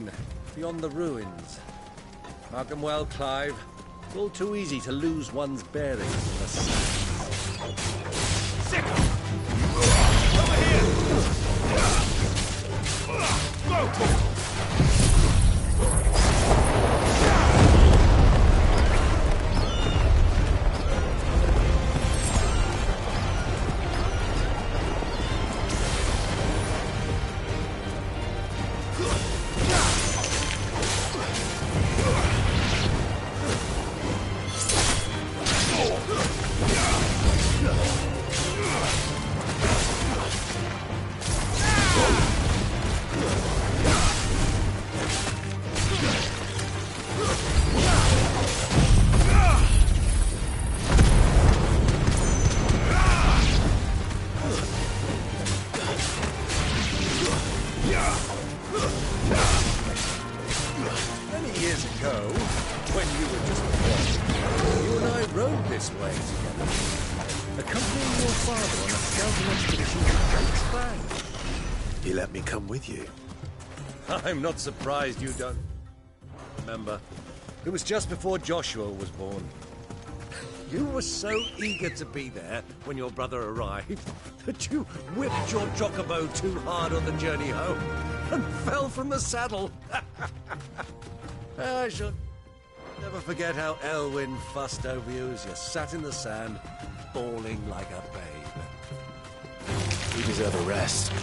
line, beyond the ruins. Mark 'em well, Clive. All too easy to lose one's bearings in the sand. Sick! Over here! Go! With you. I'm not surprised you don't remember. It was just before Joshua was born. You were so eager to be there when your brother arrived that you whipped your chocobo too hard on the journey home and fell from the saddle. I shall never forget how Elwyn fussed over you as you sat in the sand, bawling like a babe. You deserve a rest.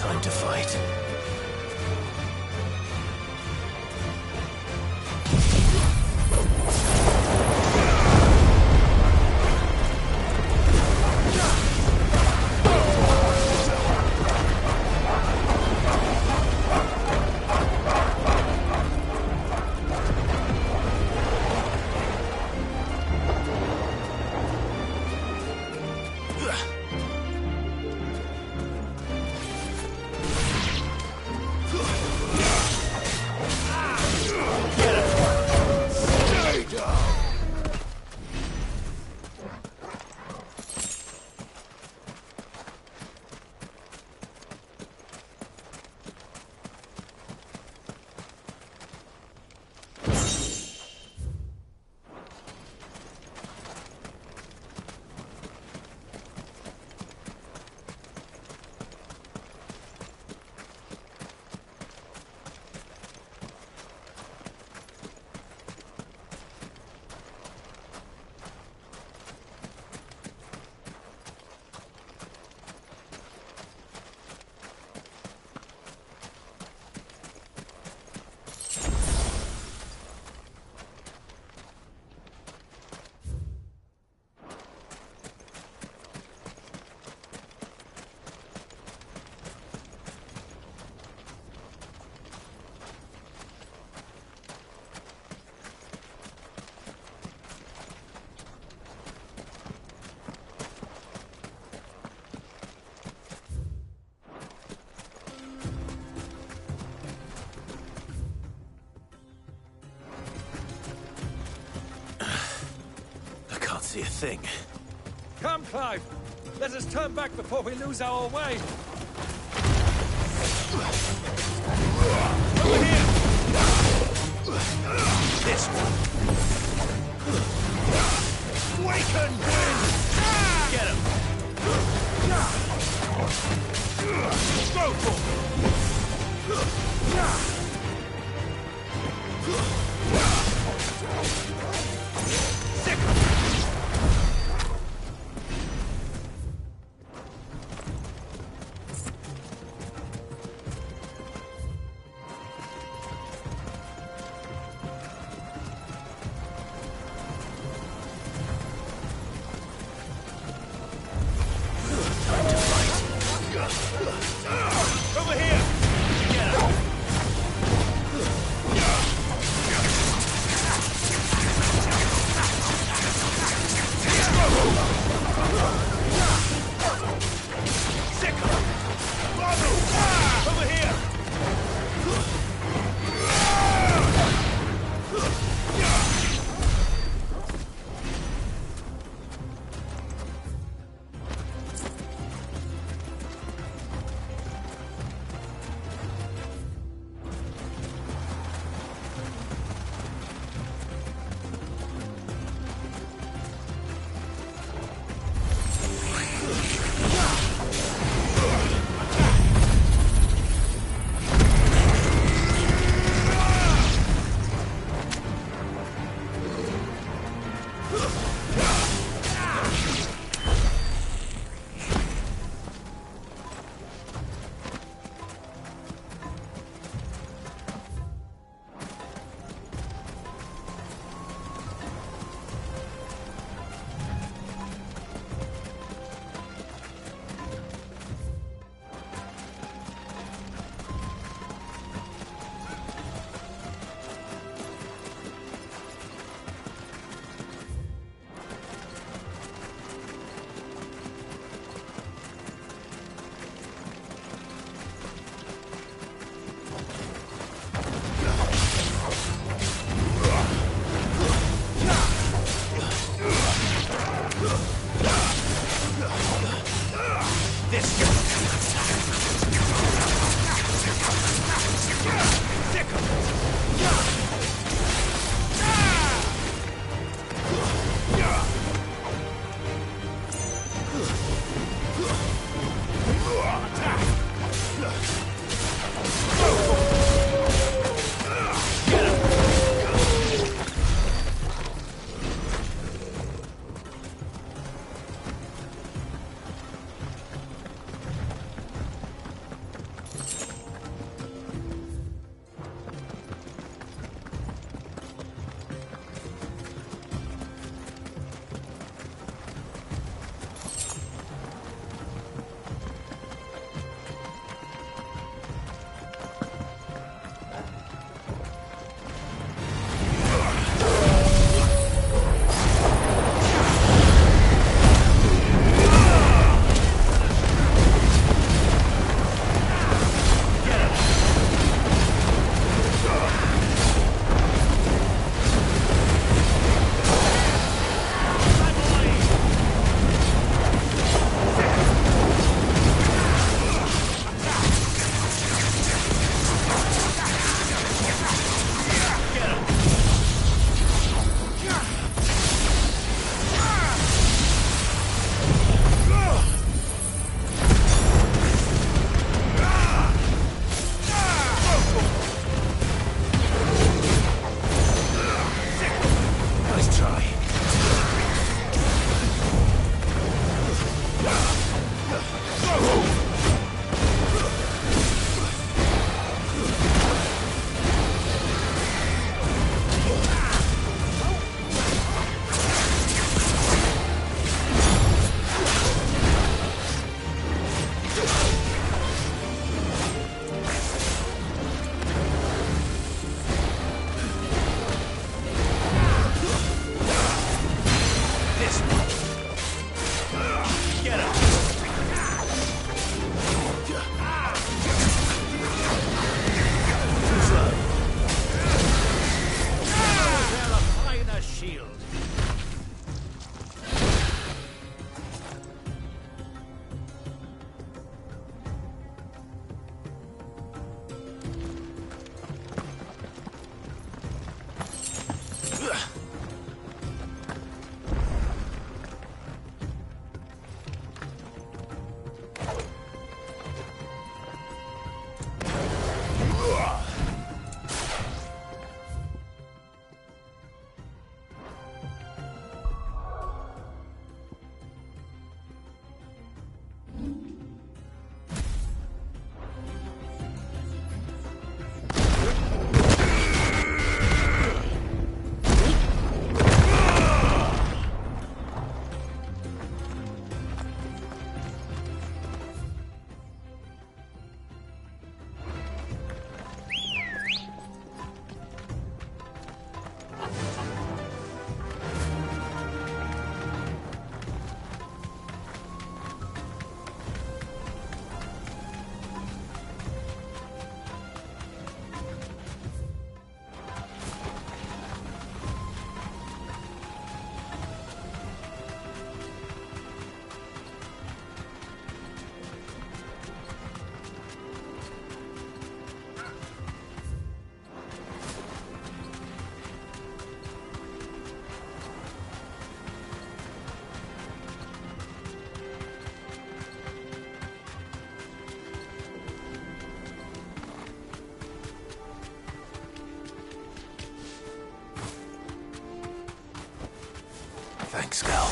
Time to fight. thing. Come, Clive! Let us turn back before we lose our way! Over here! This one. Waken wind! Get him! Go for Sick! Over here! Get him! Sick! Over here! Thanks, Cal.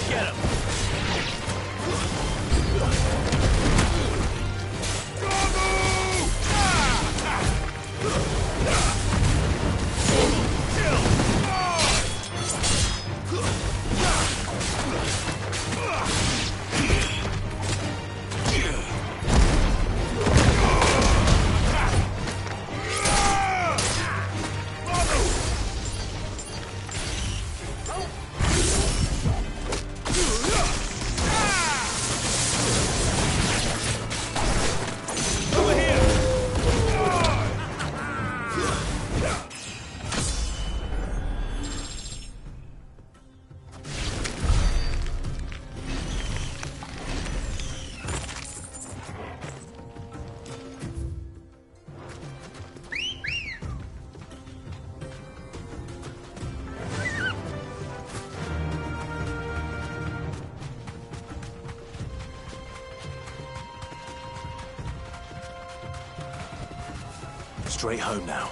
Get him! Straight home now.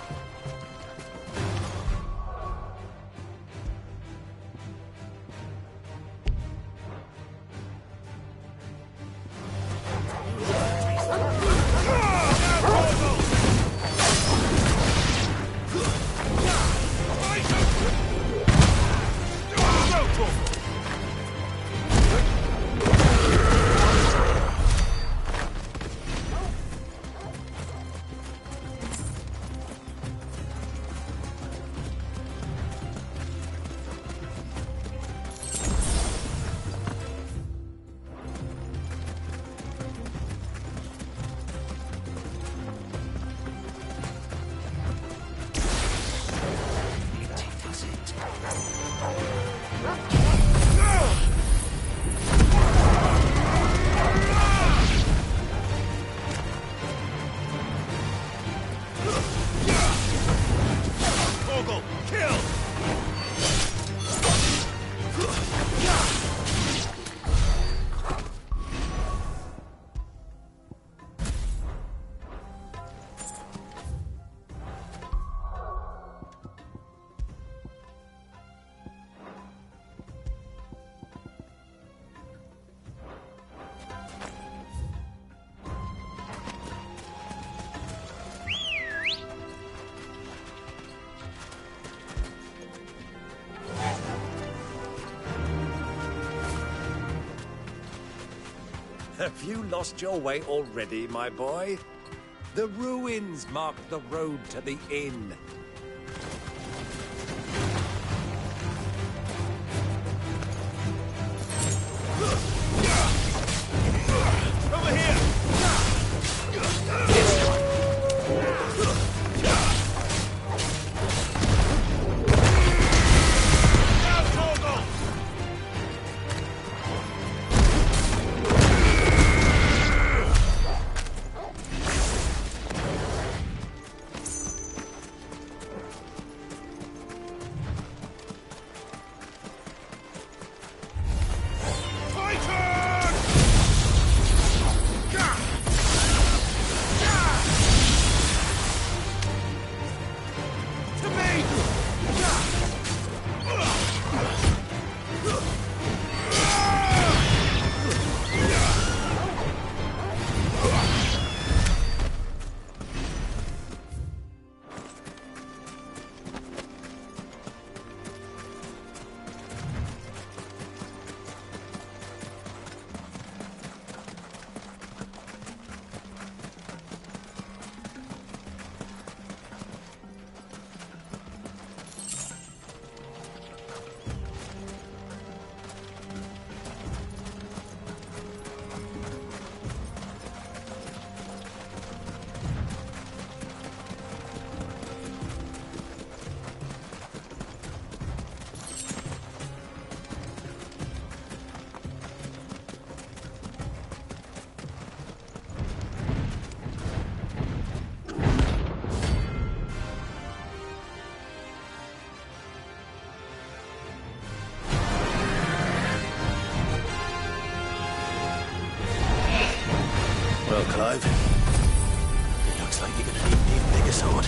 Have you lost your way already, my boy? The ruins mark the road to the inn. Over here! this horde.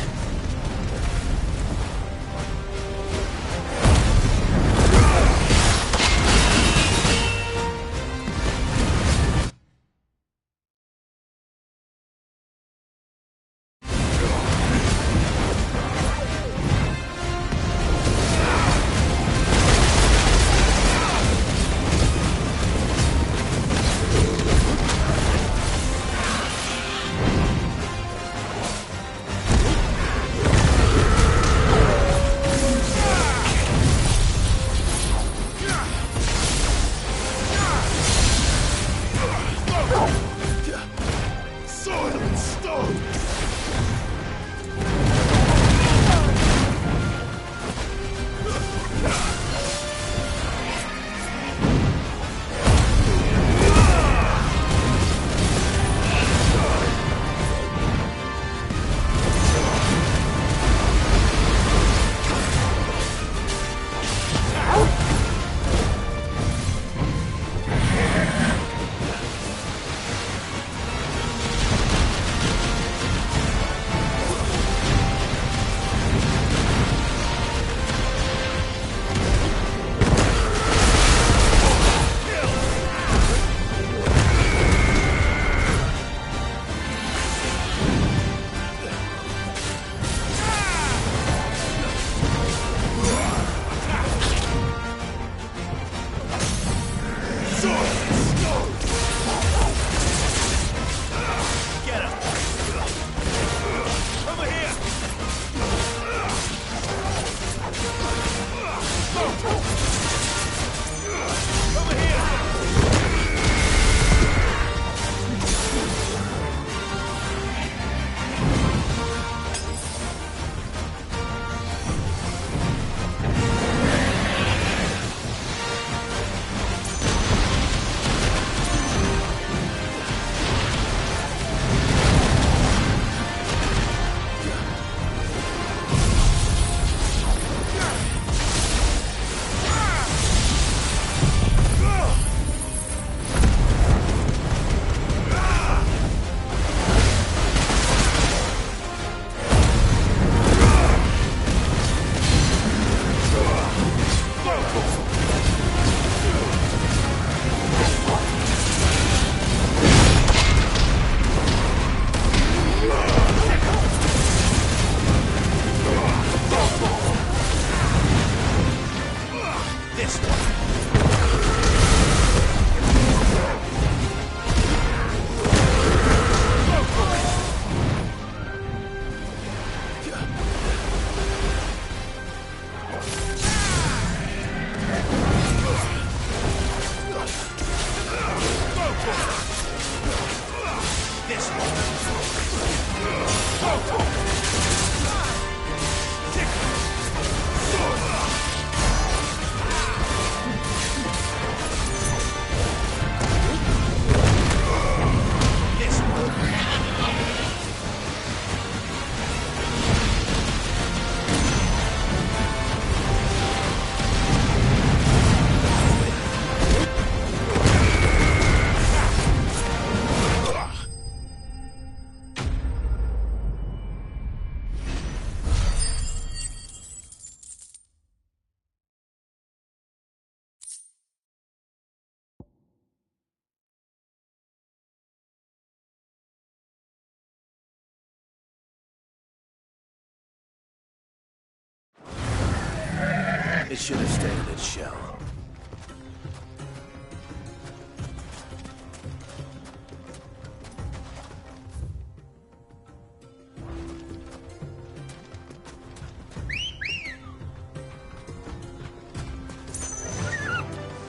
It should have stayed in its shell.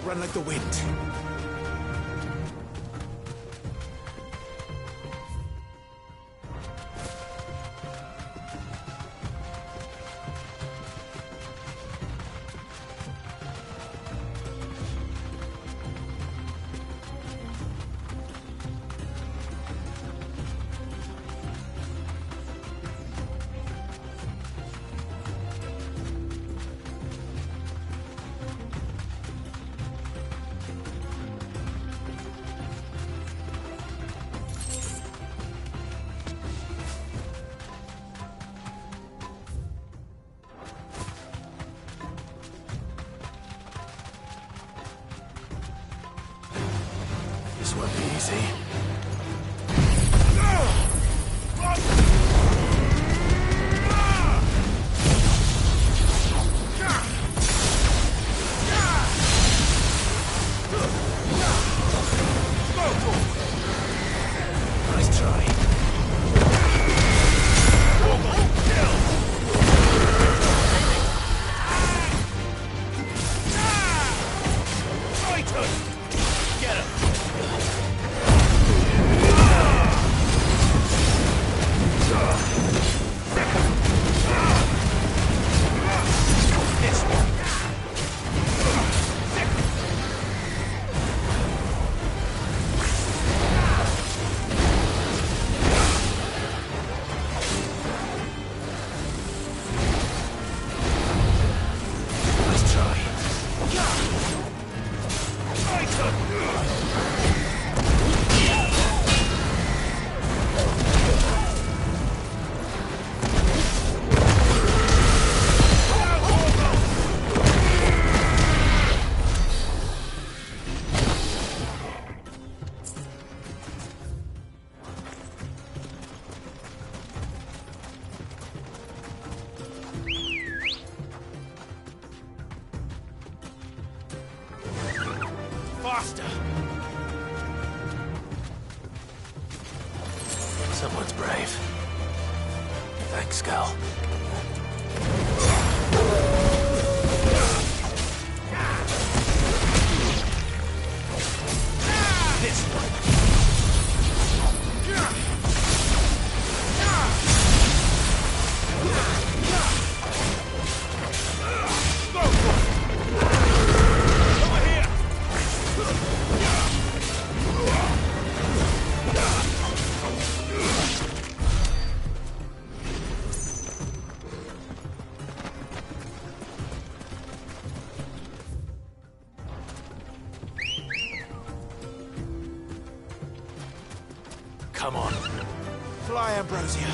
Run like the wind. see? Nice try. Get him! Nice try. Faster! Someone's brave. Thanks, Gal. This one! Over here! Come on. Fly, Ambrosia.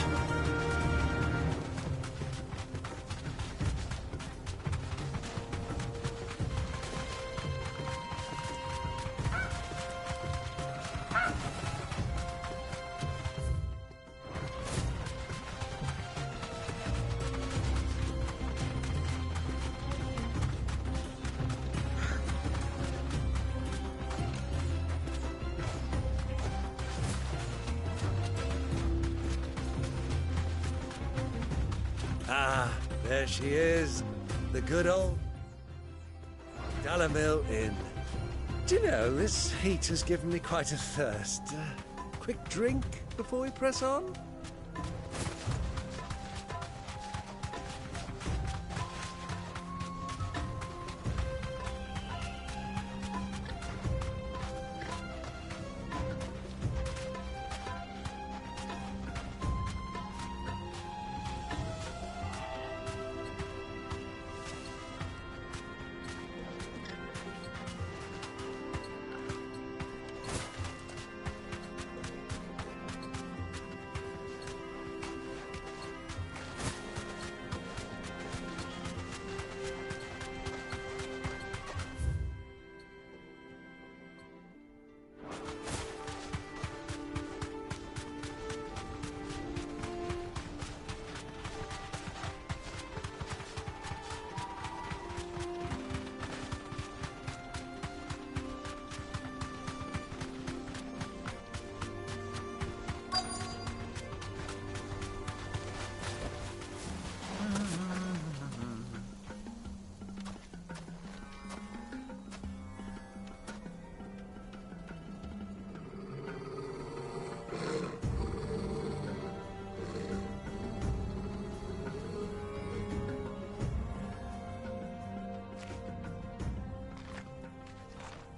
Ah, there she is. The good old Dalamil Inn. Do you know, this heat has given me quite a thirst. Quick drink before we press on?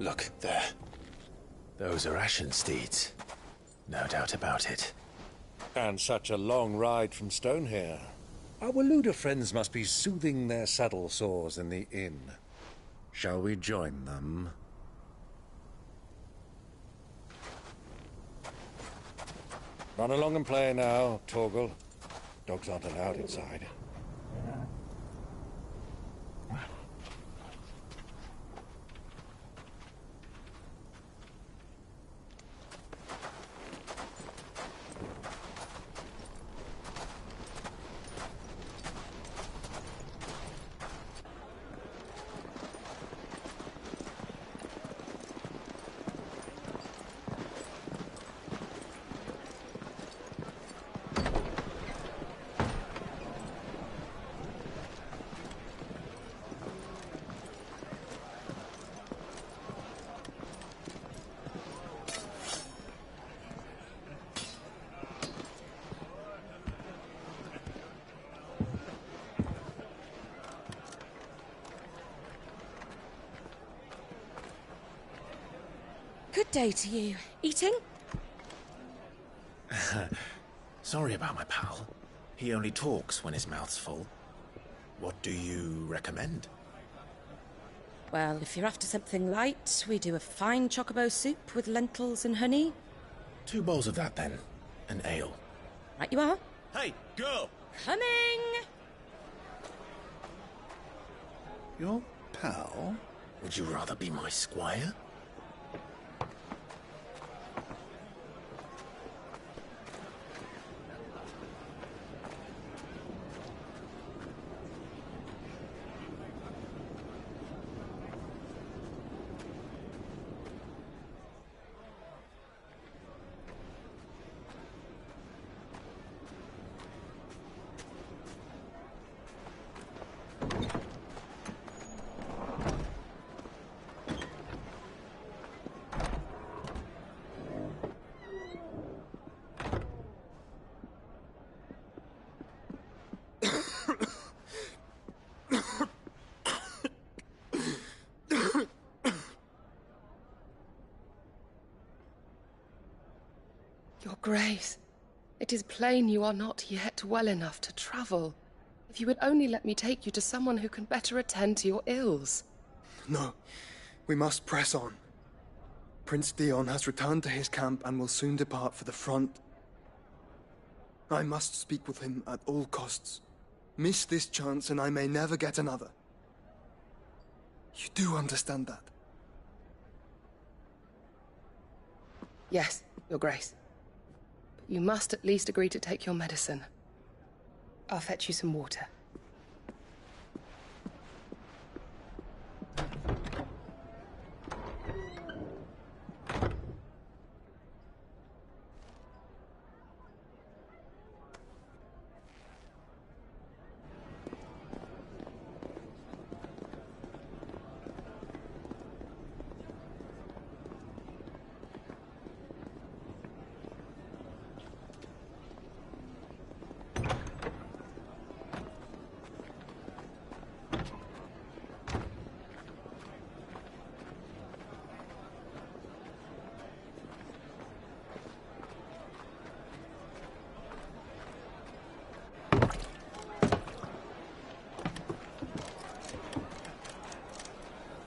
Look, there. Those are Ashen steeds. No doubt about it. And such a long ride from Stonehair. Our Waluda friends must be soothing their saddle sores in the inn. Shall we join them? Run along and play now, Torgal. Dogs aren't allowed inside. day to you. Eating? Sorry about my pal. He only talks when his mouth's full. What do you recommend? Well, if you're after something light, we do a fine chocobo soup with lentils and honey. 2 bowls of that, then. An ale. Right you are. Hey, girl! Coming! Your pal? Would you rather be my squire? Your Grace, it is plain you are not yet well enough to travel. If you would only let me take you to someone who can better attend to your ills. No, we must press on. Prince Dion has returned to his camp and will soon depart for the front. I must speak with him at all costs. Miss this chance and I may never get another. You do understand that? Yes, Your Grace. But you must at least agree to take your medicine. I'll fetch you some water.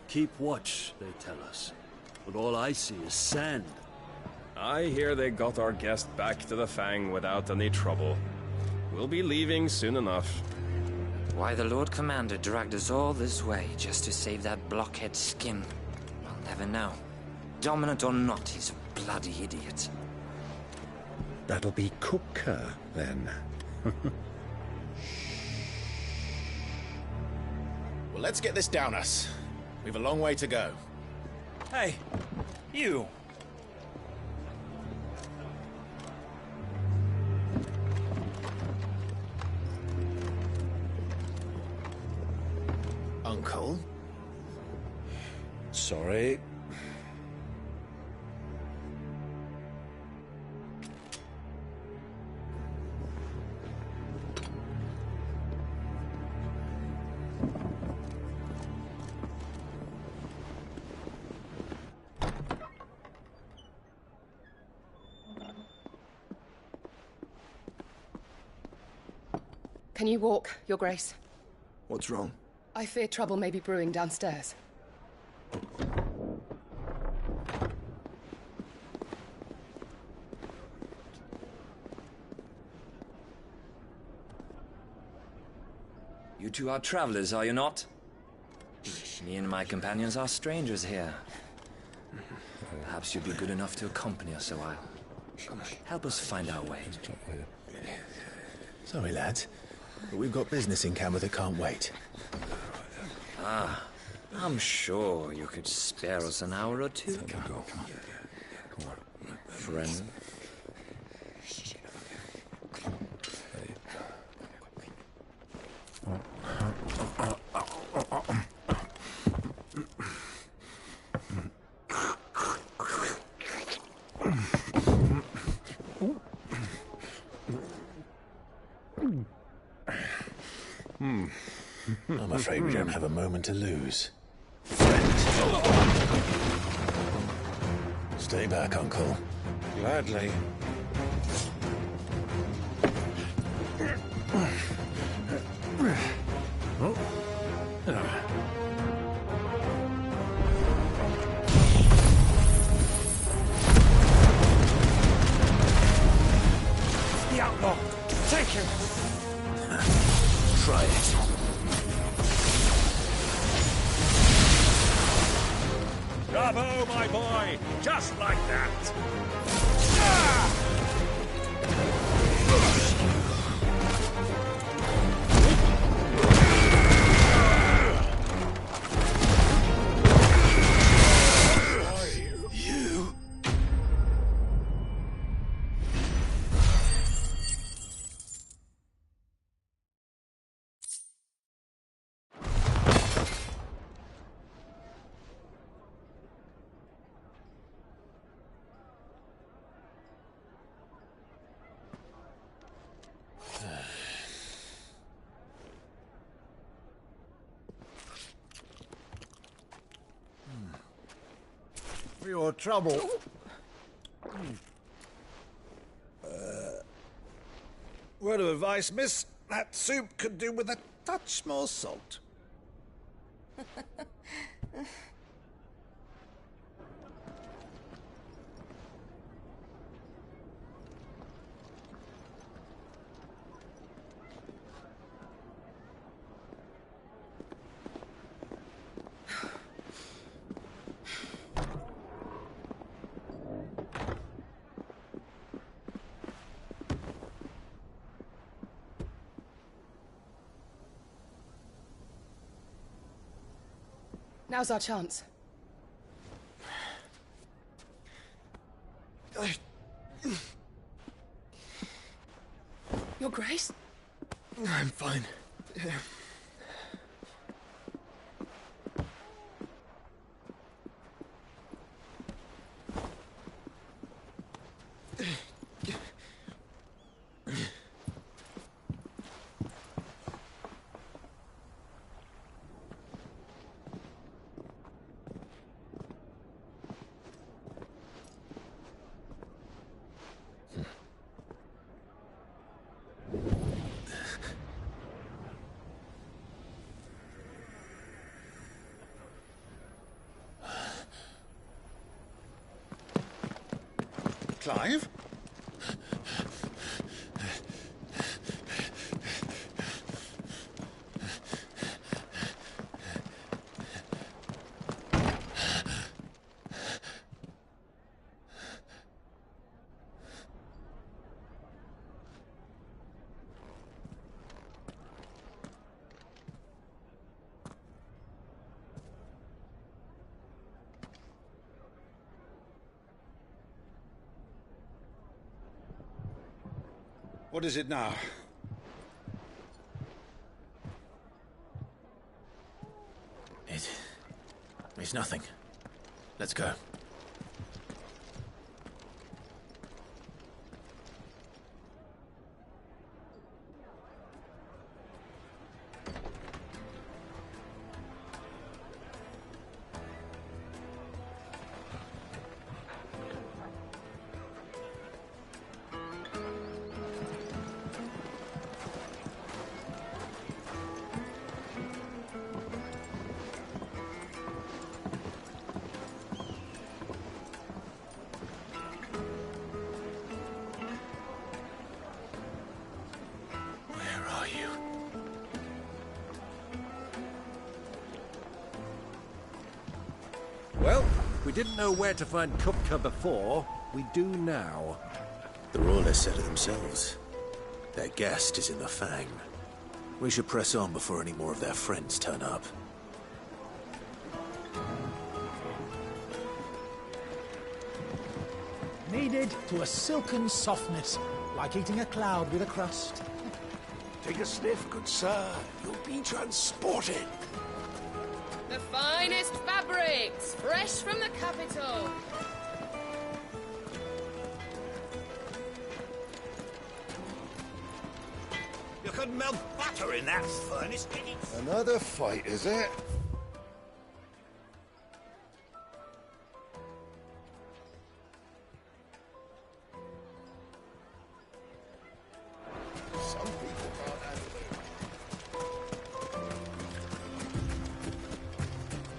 Keep watch, they tell us. But all I see is sand. I hear they got our guest back to the Fang without any trouble. We'll be leaving soon enough. Why the Lord Commander dragged us all this way just to save that blockhead's skin, I'll never know. Dominant or not, he's a bloody idiot. That'll be Cooker, then. Well, let's get this down us. We've a long way to go. Hey, you! Uncle? Sorry. Can you walk, Your Grace? What's wrong? I fear trouble may be brewing downstairs. You two are travelers, are you not? Me and my companions are strangers here. Perhaps you'd be good enough to accompany us a while. Help us find our way. Sorry, lads, but we've got business in camera that can't wait. Ah, I'm sure you could spare us an hour or two. Come on. Friend. I'm afraid we don't have a moment to lose. Stay back, Uncle. Gladly. The outlaw! Take him! Try it. Bravo, my boy! Just like that! You? For your trouble. Word of advice, miss. That soup could do with a touch more salt. Now's our chance. Your Grace? I'm fine. Clive? What is it now? It's nothing. Let's go. Well, we didn't know where to find Kupka before. We do now. The Royalists said it themselves. Their guest is in the Fang. We should press on before any more of their friends turn up. Kneaded to a silken softness, like eating a cloud with a crust. Take a sniff, good sir. You'll be transported. The finest fabrics, fresh from the capital. You could melt butter in that furnace, did it? Another fight, is it?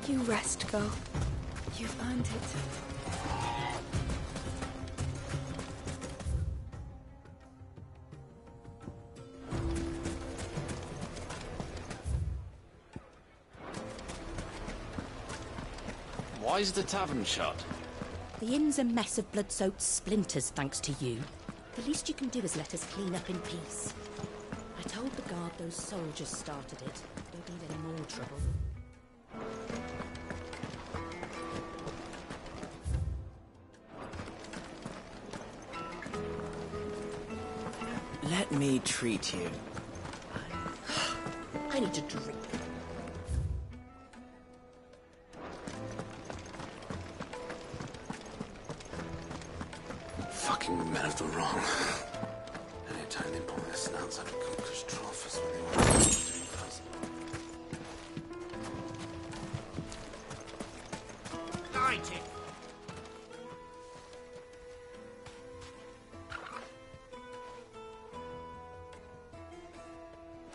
You rest, girl. You've earned it. Why is the tavern shut? The inn's a mess of blood-soaked splinters, thanks to you. The least you can do is let us clean up in peace. I told the guard those soldiers started it. Don't need any more trouble. Let me treat you. I need a drink. Fucking men of the wrong. Anytime they pull their snouts out of cookers' trough is when they want to do those. Light it!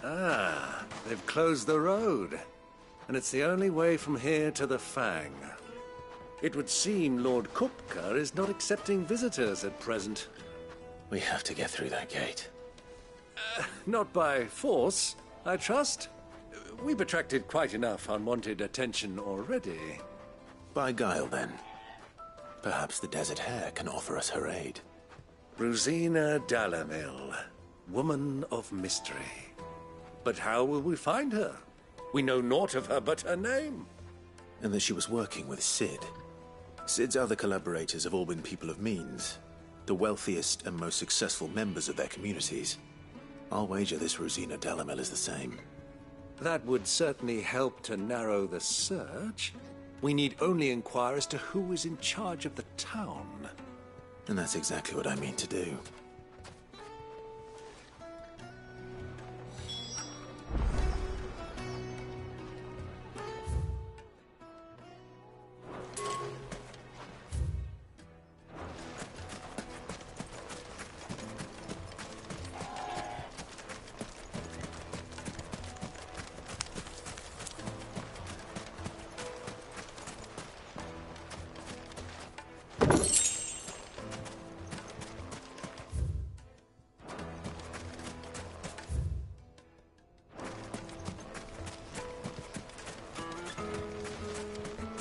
Ah, they've closed the road. And it's the only way from here to the Fang. It would seem Lord Kupka is not accepting visitors at present. We have to get through that gate. Not by force, I trust. We've attracted quite enough unwanted attention already. By guile, then. Perhaps the Desert Hare can offer us her aid. Rosina Dalamil, woman of mystery. But how will we find her? We know naught of her but her name. And that she was working with Sid. Sid's other collaborators have all been people of means, the wealthiest and most successful members of their communities. I'll wager this Rosina Dalamel is the same. That would certainly help to narrow the search. We need only inquire as to who is in charge of the town. And that's exactly what I mean to do.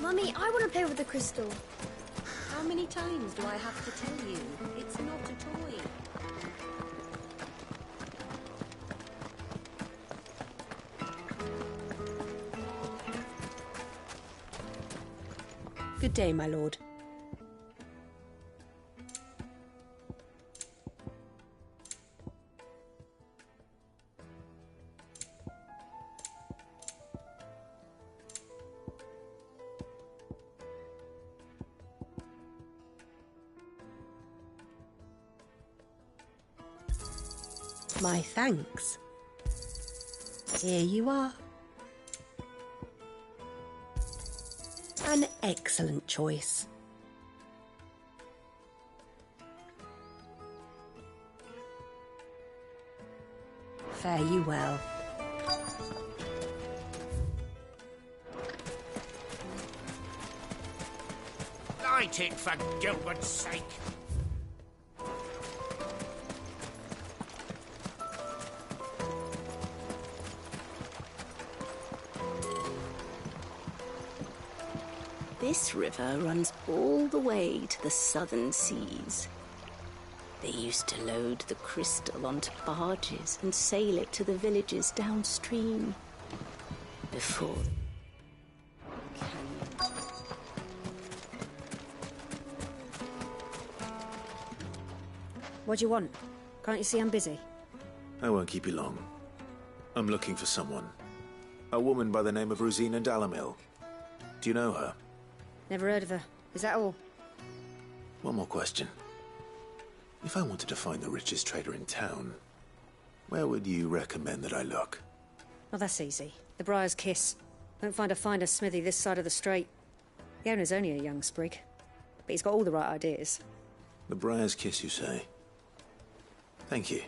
Mummy, I want to play with the crystal. How many times do I have to tell you? It's not a toy. Good day, my lord. My thanks. Here you are. An excellent choice. Fare you well. Light it, for Gilbert's sake! This river runs all the way to the southern seas. They used to load the crystal onto barges and sail it to the villages downstream. Before... What do you want? Can't you see I'm busy? I won't keep you long. I'm looking for someone. A woman by the name of Rosina Dalamil. Do you know her? Never heard of her. Is that all? One more question. If I wanted to find the richest trader in town, where would you recommend that I look? Oh, that's easy. The Briar's Kiss. Won't find a finer smithy this side of the strait. The owner's only a young sprig, but he's got all the right ideas. The Briar's Kiss, you say? Thank you.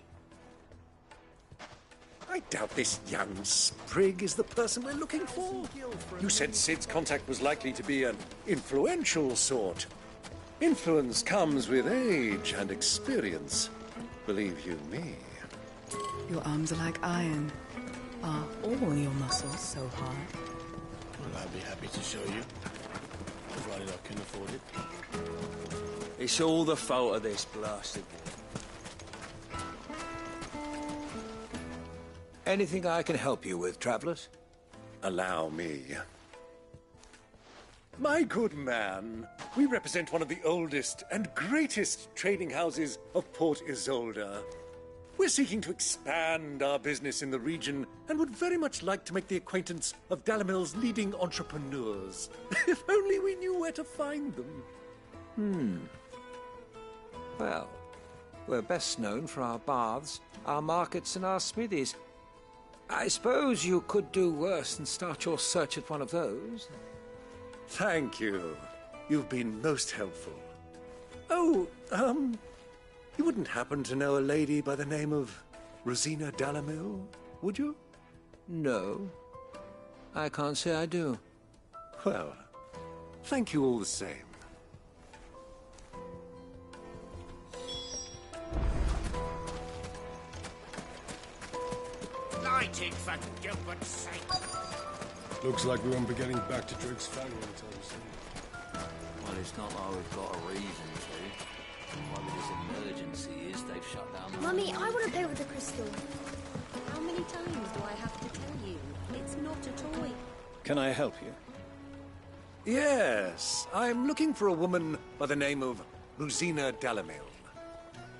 I doubt this young sprig is the person we're looking for. You said Sid's contact was likely to be an influential sort. Influence comes with age and experience. Believe you me. Your arms are like iron. Are all your muscles so hard? Well, I'd be happy to show you, provided I can afford it. It's all the fault of this blasted war. Anything I can help you with, travellers? Allow me. My good man, we represent one of the oldest and greatest trading houses of Port Isolde. We're seeking to expand our business in the region and would very much like to make the acquaintance of Dalamil's leading entrepreneurs. If only we knew where to find them. Well, we're best known for our baths, our markets and our smithies. I suppose you could do worse than start your search at one of those. Thank you. You've been most helpful. Oh, you wouldn't happen to know a lady by the name of Rosina Dalamil, would you? No, I can't say I do. Well, thank you all the same. Lighting for Gilbert's sake. Looks like we won't be getting back to Drake's Fang anytime soon. Well, it's not like we've got a reason to. Why with this emergency is they've shut down the... Mummy, I want to play with the crystal. How many times do I have to tell you? It's not a toy. Can I help you? Yes, I'm looking for a woman by the name of Rosina Dalamil.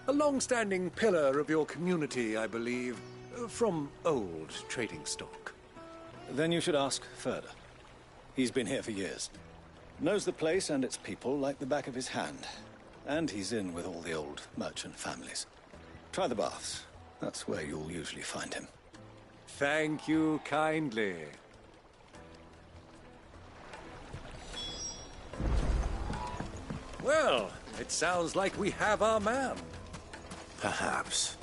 A long-standing pillar of your community, I believe, from old trading stock. Then you should ask further. He's been here for years. Knows the place and its people like the back of his hand. And he's in with all the old merchant families. Try the baths. That's where you'll usually find him. Thank you kindly. Well, it sounds like we have our man. Perhaps.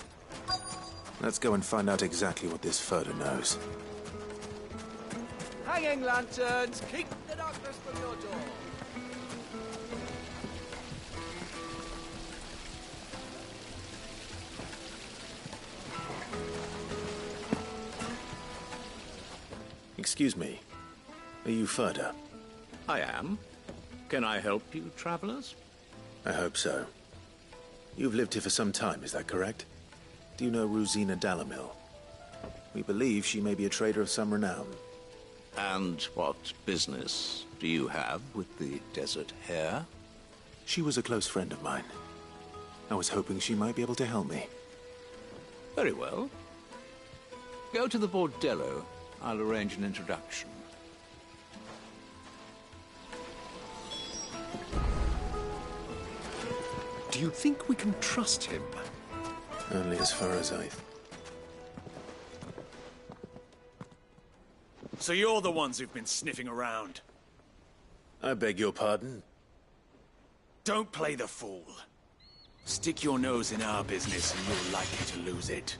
Let's go and find out exactly what this Furter knows. Hanging lanterns, keep the darkness from your door. Excuse me. Are you Furter? I am. Can I help you, travelers? I hope so. You've lived here for some time, is that correct? Do you know Rosina Dalamil? We believe she may be a trader of some renown. And what business do you have with the desert hare? She was a close friend of mine. I was hoping she might be able to help me. Very well. Go to the bordello. I'll arrange an introduction. Do you think we can trust him? Only as far as I... So you're the ones who've been sniffing around? I beg your pardon? Don't play the fool. Stick your nose in our business and you're likely to lose it.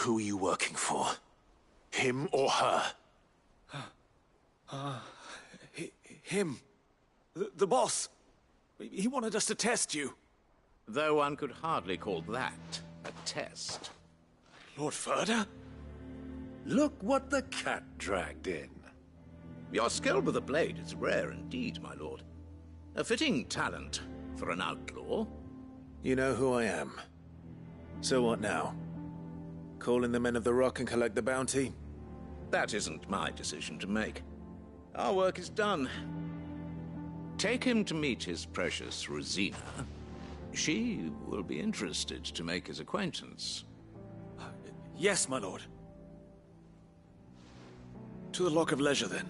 Who are you working for? Him or her? Him. The boss. He wanted us to test you. Though one could hardly call that a test. Lord Ferda? Look what the cat dragged in. Your skill with the blade is rare indeed, my lord. A fitting talent for an outlaw. You know who I am. So what now? Call in the Men of the Rock and collect the bounty? That isn't my decision to make. Our work is done. Take him to meet his precious Rosina. She will be interested to make his acquaintance. Yes, my lord. To the Lock of Leisure, then.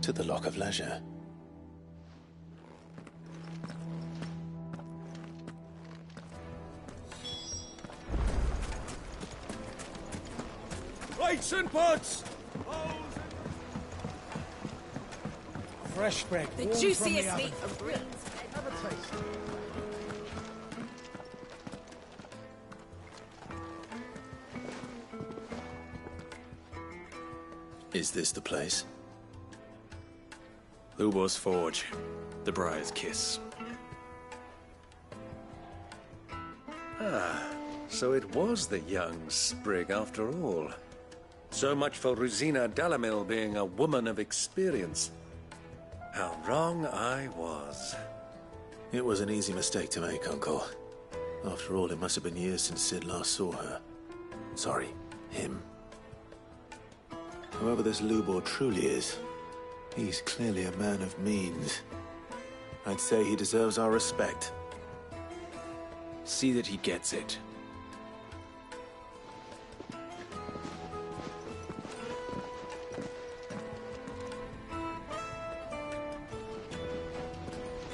To the Lock of Leisure. Rights and butts! Fresh bread. The warm juiciest from the meat oven. from Breen's. Have a taste. Is this the place? Lubor's Forge. The Briar's Kiss. Ah, so it was the young sprig after all. So much for Rosina Dalamil being a woman of experience. How wrong I was. It was an easy mistake to make, Uncle. After all, it must have been years since Sid last saw her. Sorry, him. Whoever this Lubor truly is, he's clearly a man of means. I'd say he deserves our respect. See that he gets it.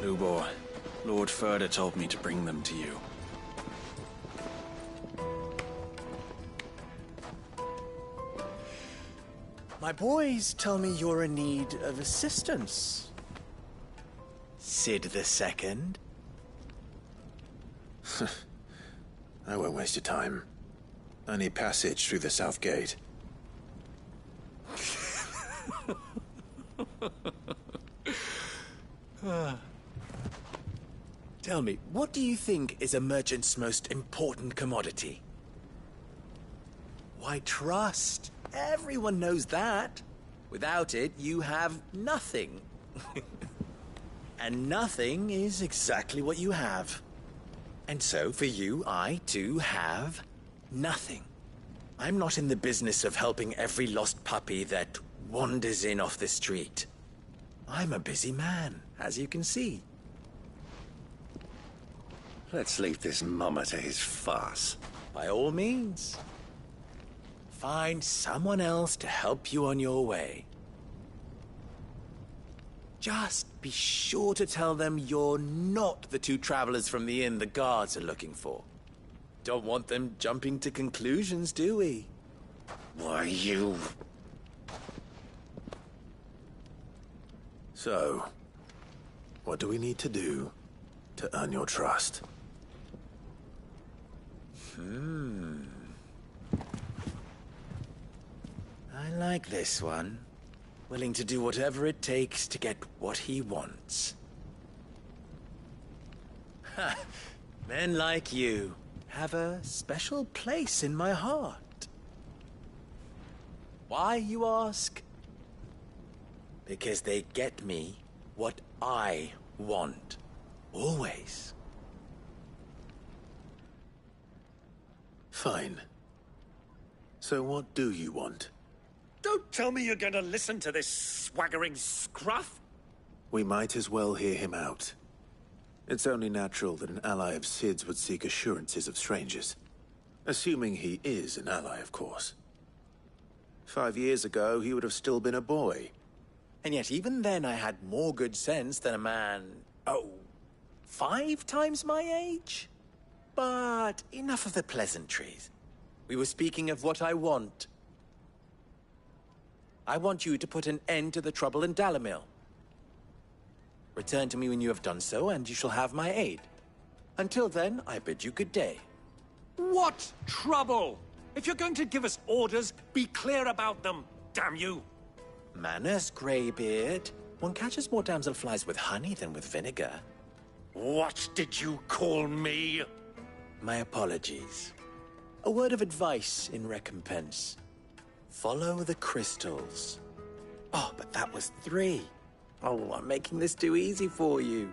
Lubor, Lord Ferda told me to bring them to you. My boys tell me you're in need of assistance. Sid the Second. I won't waste your time. I need passage through the south gate. Tell me, what do you think is a merchant's most important commodity? Why, trust. Everyone knows that. Without it, you have nothing. And nothing is exactly what you have. And so, for you, I, too, have nothing. I'm not in the business of helping every lost puppy that wanders in off the street. I'm a busy man, as you can see. Let's leave this mummer to his farce. By all means. Find someone else to help you on your way. Just be sure to tell them you're not the two travelers from the inn the guards are looking for. Don't want them jumping to conclusions, do we? Why, you... So, what do we need to do to earn your trust? I like this one. Willing to do whatever it takes to get what he wants. Ha! Men like you have a special place in my heart. Why, you ask? Because they get me what I want. Always. Fine. So what do you want? Don't tell me you're going to listen to this swaggering scruff! We might as well hear him out. It's only natural that an ally of Sid's would seek assurances of strangers. Assuming he is an ally, of course. 5 years ago, he would have still been a boy. And yet even then I had more good sense than a man... 5 times my age? But enough of the pleasantries. We were speaking of what I want. I want you to put an end to the trouble in Dalamil. Return to me when you have done so, and you shall have my aid. Until then, I bid you good day. What trouble? If you're going to give us orders, be clear about them, damn you! Manners, Greybeard. One catches more damselflies with honey than with vinegar. What did you call me? My apologies. A word of advice in recompense. Follow the crystals. Oh, but that was 3. Oh, I'm making this too easy for you.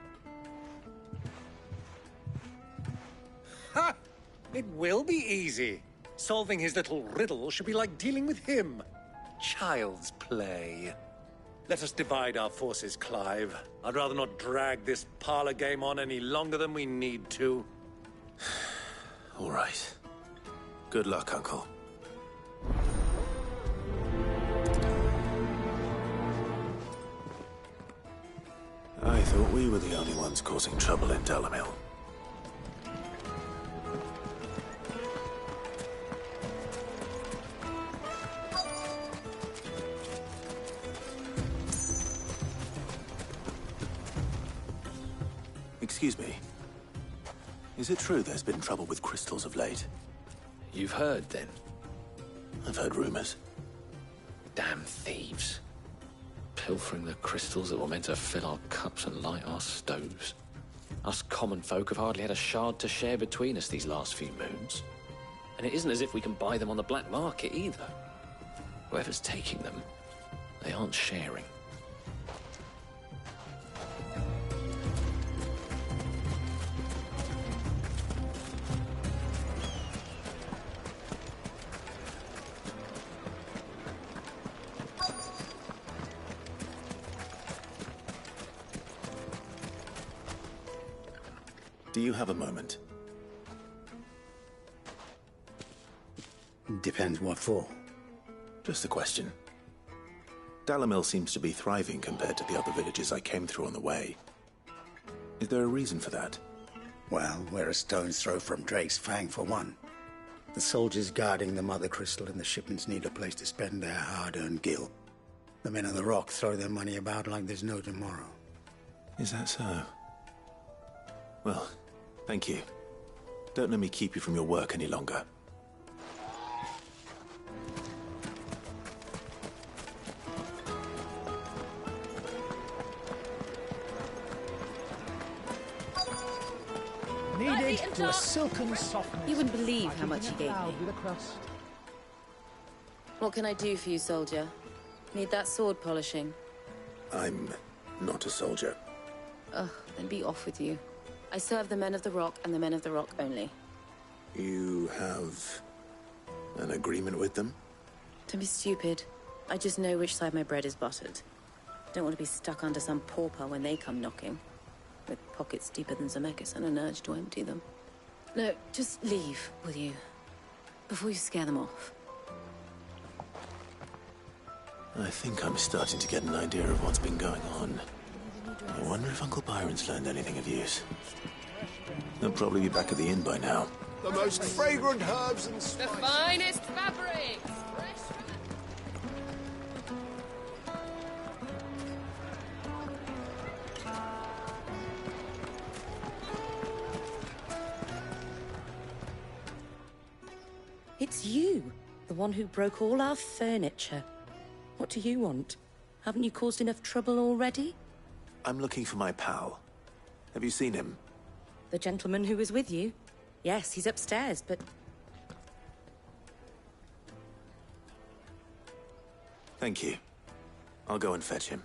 Ha! It will be easy. Solving his little riddle should be like dealing with him. Child's play. Let us divide our forces, Clive. I'd rather not drag this parlor game on any longer than we need to. All right. Good luck, Uncle. I thought we were the only ones causing trouble in Dalamil. Excuse me. Is it true there's been trouble with crystals of late? You've heard, then? I've heard rumors. Damn thieves. Pilfering the crystals that were meant to fill our cups and light our stoves. Us common folk have hardly had a shard to share between us these last few moons. And it isn't as if we can buy them on the black market either. Whoever's taking them, they aren't sharing. Do you have a moment? Depends what for. Just a question. Dalamil seems to be thriving compared to the other villages I came through on the way. Is there a reason for that? Well, we're a stone's throw from Drake's Fang, for one. The soldiers guarding the Mother Crystal and the shipments need a place to spend their hard-earned gil. The men of the Rock throw their money about like there's no tomorrow. Is that so? Well, thank you. Don't let me keep you from your work any longer. Needed to a silken softness. You wouldn't believe like how much eating he a gave cloud me. with a crust. What can I do for you, soldier? Need that sword polishing? I'm not a soldier. Ugh, then be off with you. I serve the men of the Rock and the men of the Rock only. You have an agreement with them? Don't be stupid. I just know which side my bread is buttered. Don't want to be stuck under some pauper when they come knocking. With pockets deeper than Zemeckis and an urge to empty them. No, just leave, will you? Before you scare them off. I think I'm starting to get an idea of what's been going on. I wonder if Uncle Byron's learned anything of use. They'll probably be back at the inn by now. The most fragrant herbs and spices. The finest fabrics! It's you, the one who broke all our furniture. What do you want? Haven't you caused enough trouble already? I'm looking for my pal. Have you seen him? The gentleman who was with you? Yes, he's upstairs, but... Thank you. I'll go and fetch him.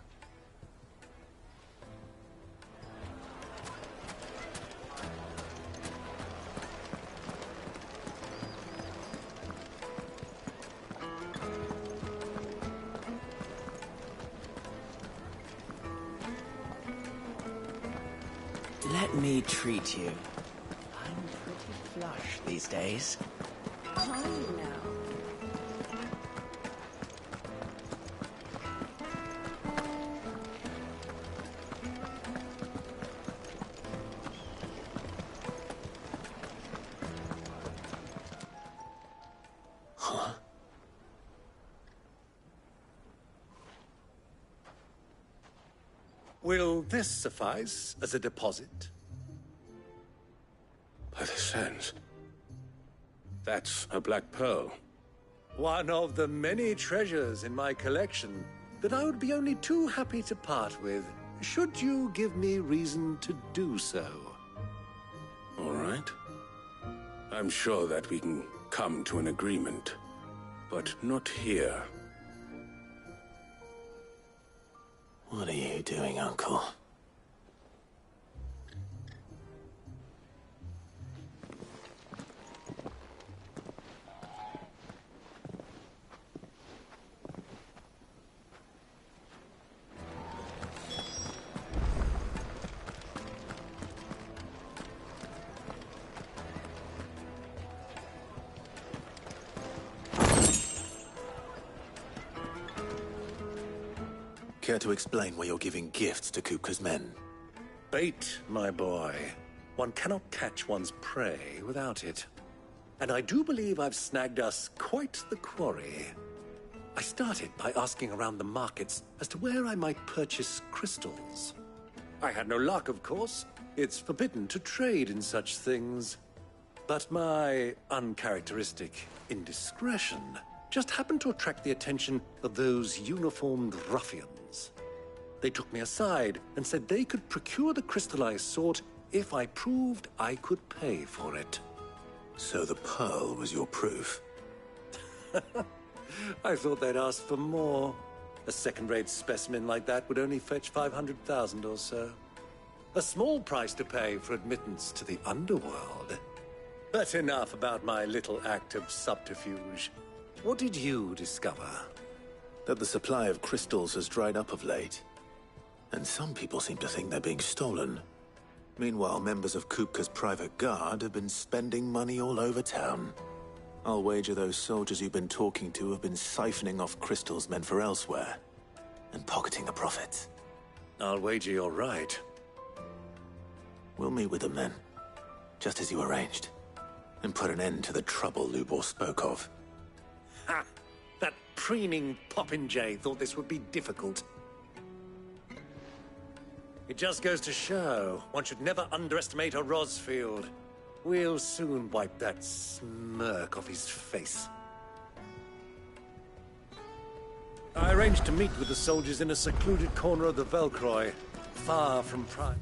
Let me treat you. I'm pretty flush these days. Are you now? Huh? Will this suffice as a deposit? By the sands. That's a black pearl. One of the many treasures in my collection that I would be only too happy to part with, should you give me reason to do so. All right. I'm sure that we can come to an agreement, but not here. What are you doing, Uncle? Care to explain why you're giving gifts to Kupka's men? Bait, my boy. One cannot catch one's prey without it. And I do believe I've snagged us quite the quarry. I started by asking around the markets as to where I might purchase crystals. I had no luck, of course. It's forbidden to trade in such things. But my uncharacteristic indiscretion just happened to attract the attention of those uniformed ruffians. They took me aside and said they could procure the crystal I sought if I proved I could pay for it. So the pearl was your proof? I thought they'd ask for more. A second-rate specimen like that would only fetch 500,000 or so. A small price to pay for admittance to the underworld. But enough about my little act of subterfuge. What did you discover? That the supply of crystals has dried up of late. And some people seem to think they're being stolen. Meanwhile, members of Kupka's private guard have been spending money all over town. I'll wager those soldiers you've been talking to have been siphoning off crystals meant for elsewhere, and pocketing the profits. I'll wager you're right. We'll meet with them then, just as you arranged, and put an end to the trouble Lubor spoke of. Ha! That preening popinjay thought this would be difficult. It just goes to show, one should never underestimate a Rosfield. We'll soon wipe that smirk off his face. I arranged to meet with the soldiers in a secluded corner of the Velcroy, far from prying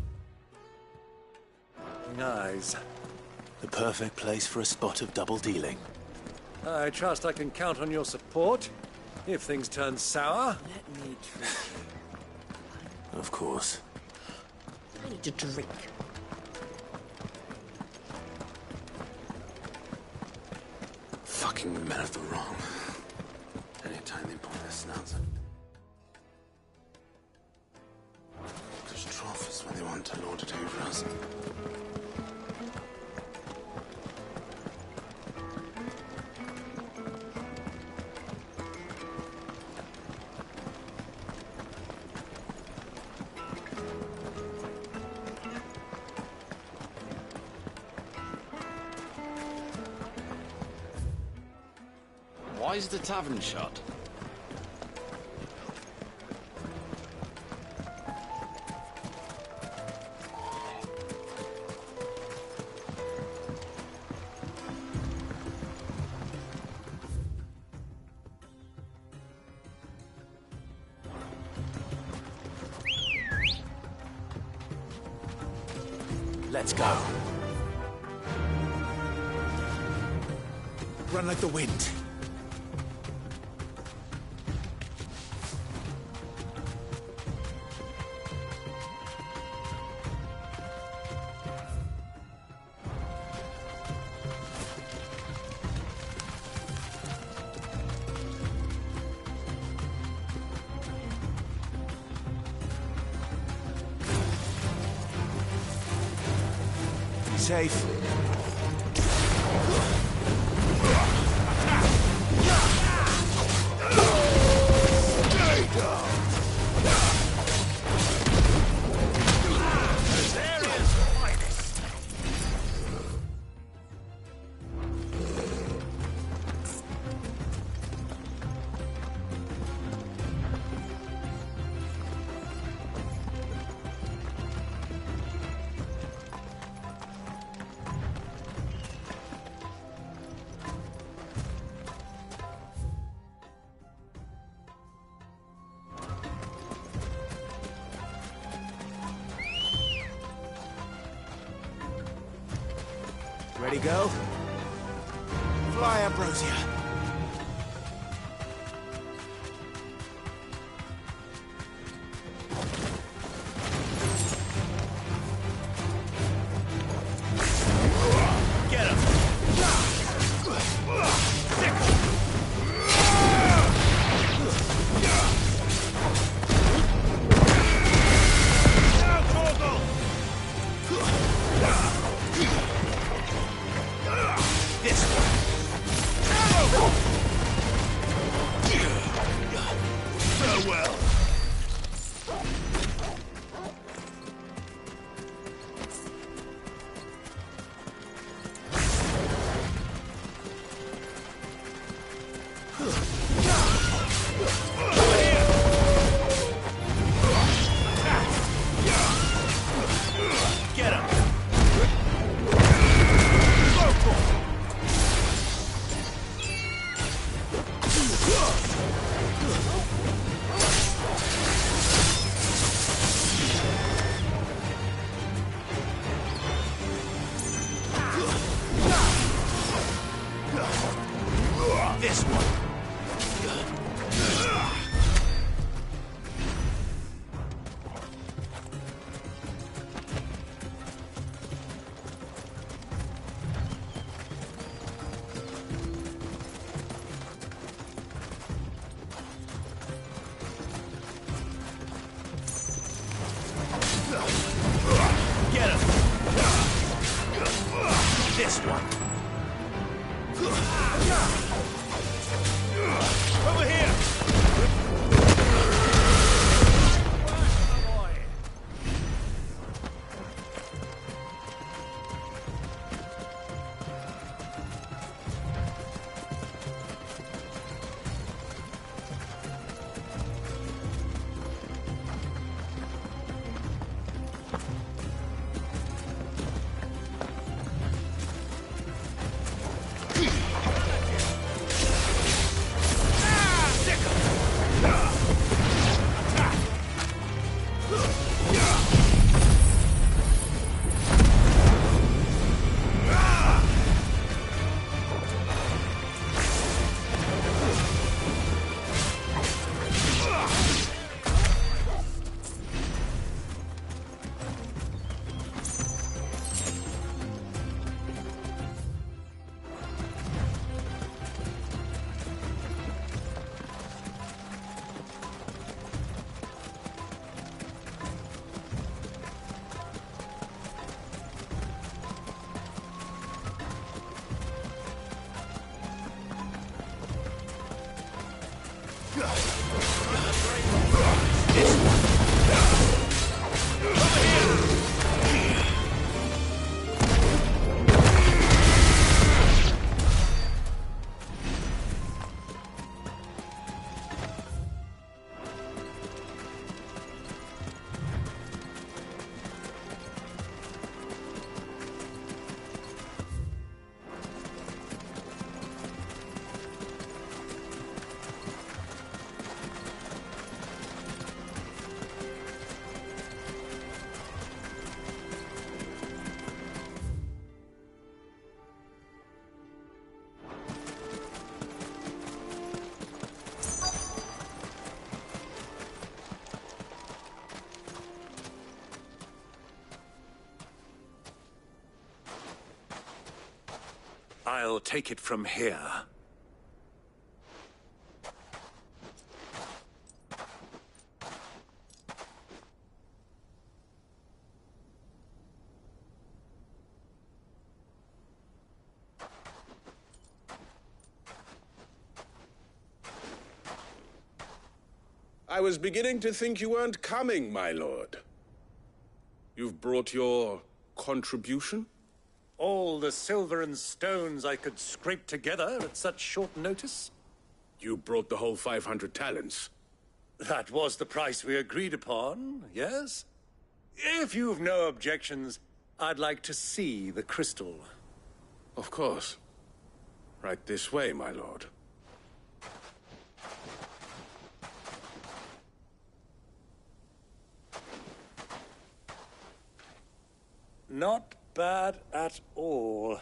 eyes. The perfect place for a spot of double dealing. I trust I can count on your support, if things turn sour. Let me treat you. Of course. I need to drink. Fucking men of the wrong. Anytime they point their snouts at. Because trough is when they want to lord it over us. Why is the tavern shut? Let's go. Run like the wind. Safe. Ready, go? Fly, Ambrosia. Get him! Farewell. Get him! This one. Get him! This one. Over here! I'll take it from here. I was beginning to think you weren't coming, my lord. You've brought your contribution? All the silver and stones I could scrape together at such short notice? You brought the whole 500 talents. That was the price we agreed upon, yes? If you've no objections, I'd like to see the crystal. Of course. Right this way, my lord. Not bad at all.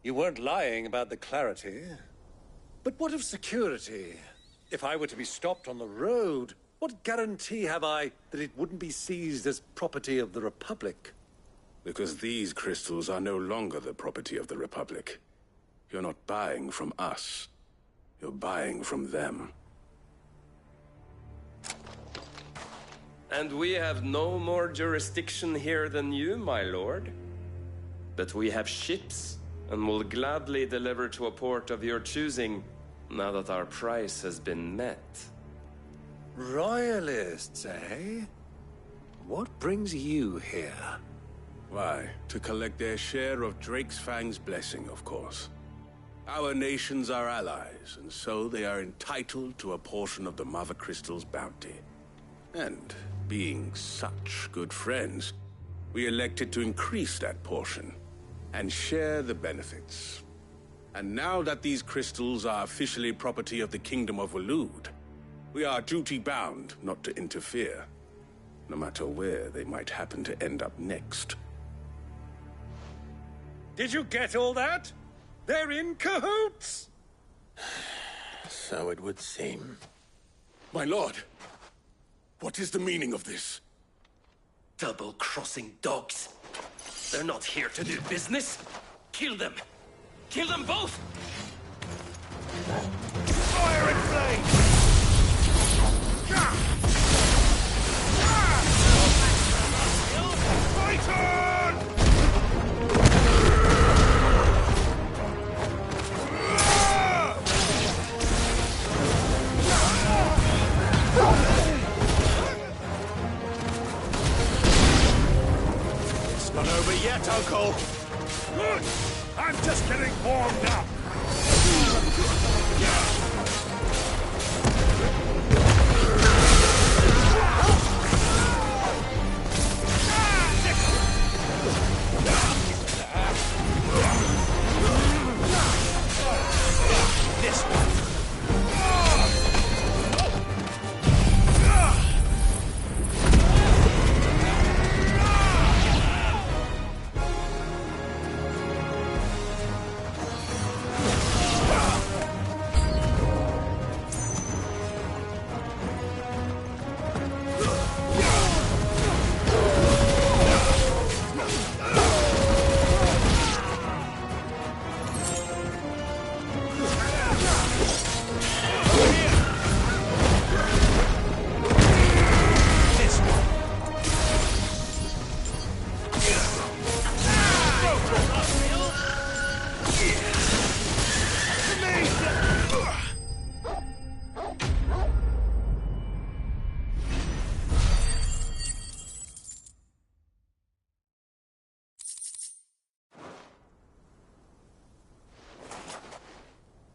You weren't lying about the clarity. But what of security? If I were to be stopped on the road, what guarantee have I that it wouldn't be seized as property of the Republic? Because these crystals are no longer the property of the Republic. You're not buying from us. You're buying from them. And we have no more jurisdiction here than you, my lord. But we have ships, and will gladly deliver to a port of your choosing, now that our price has been met. Royalists, eh? What brings you here? Why, to collect their share of Drake's Fang's blessing, of course. Our nations are allies, and so they are entitled to a portion of the Mother Crystal's bounty. And, being such good friends, we elected to increase that portion, and share the benefits. And now that these crystals are officially property of the Kingdom of Waloed, we are duty-bound not to interfere, no matter where they might happen to end up next. Did you get all that? They're in cahoots! So it would seem. My lord, what is the meaning of this? Double-crossing dogs. They're not here to do business. Kill them. Kill them both! Fire and flame! Fight on! It's not over yet, Uncle. Good! I'm just getting warmed up! This one.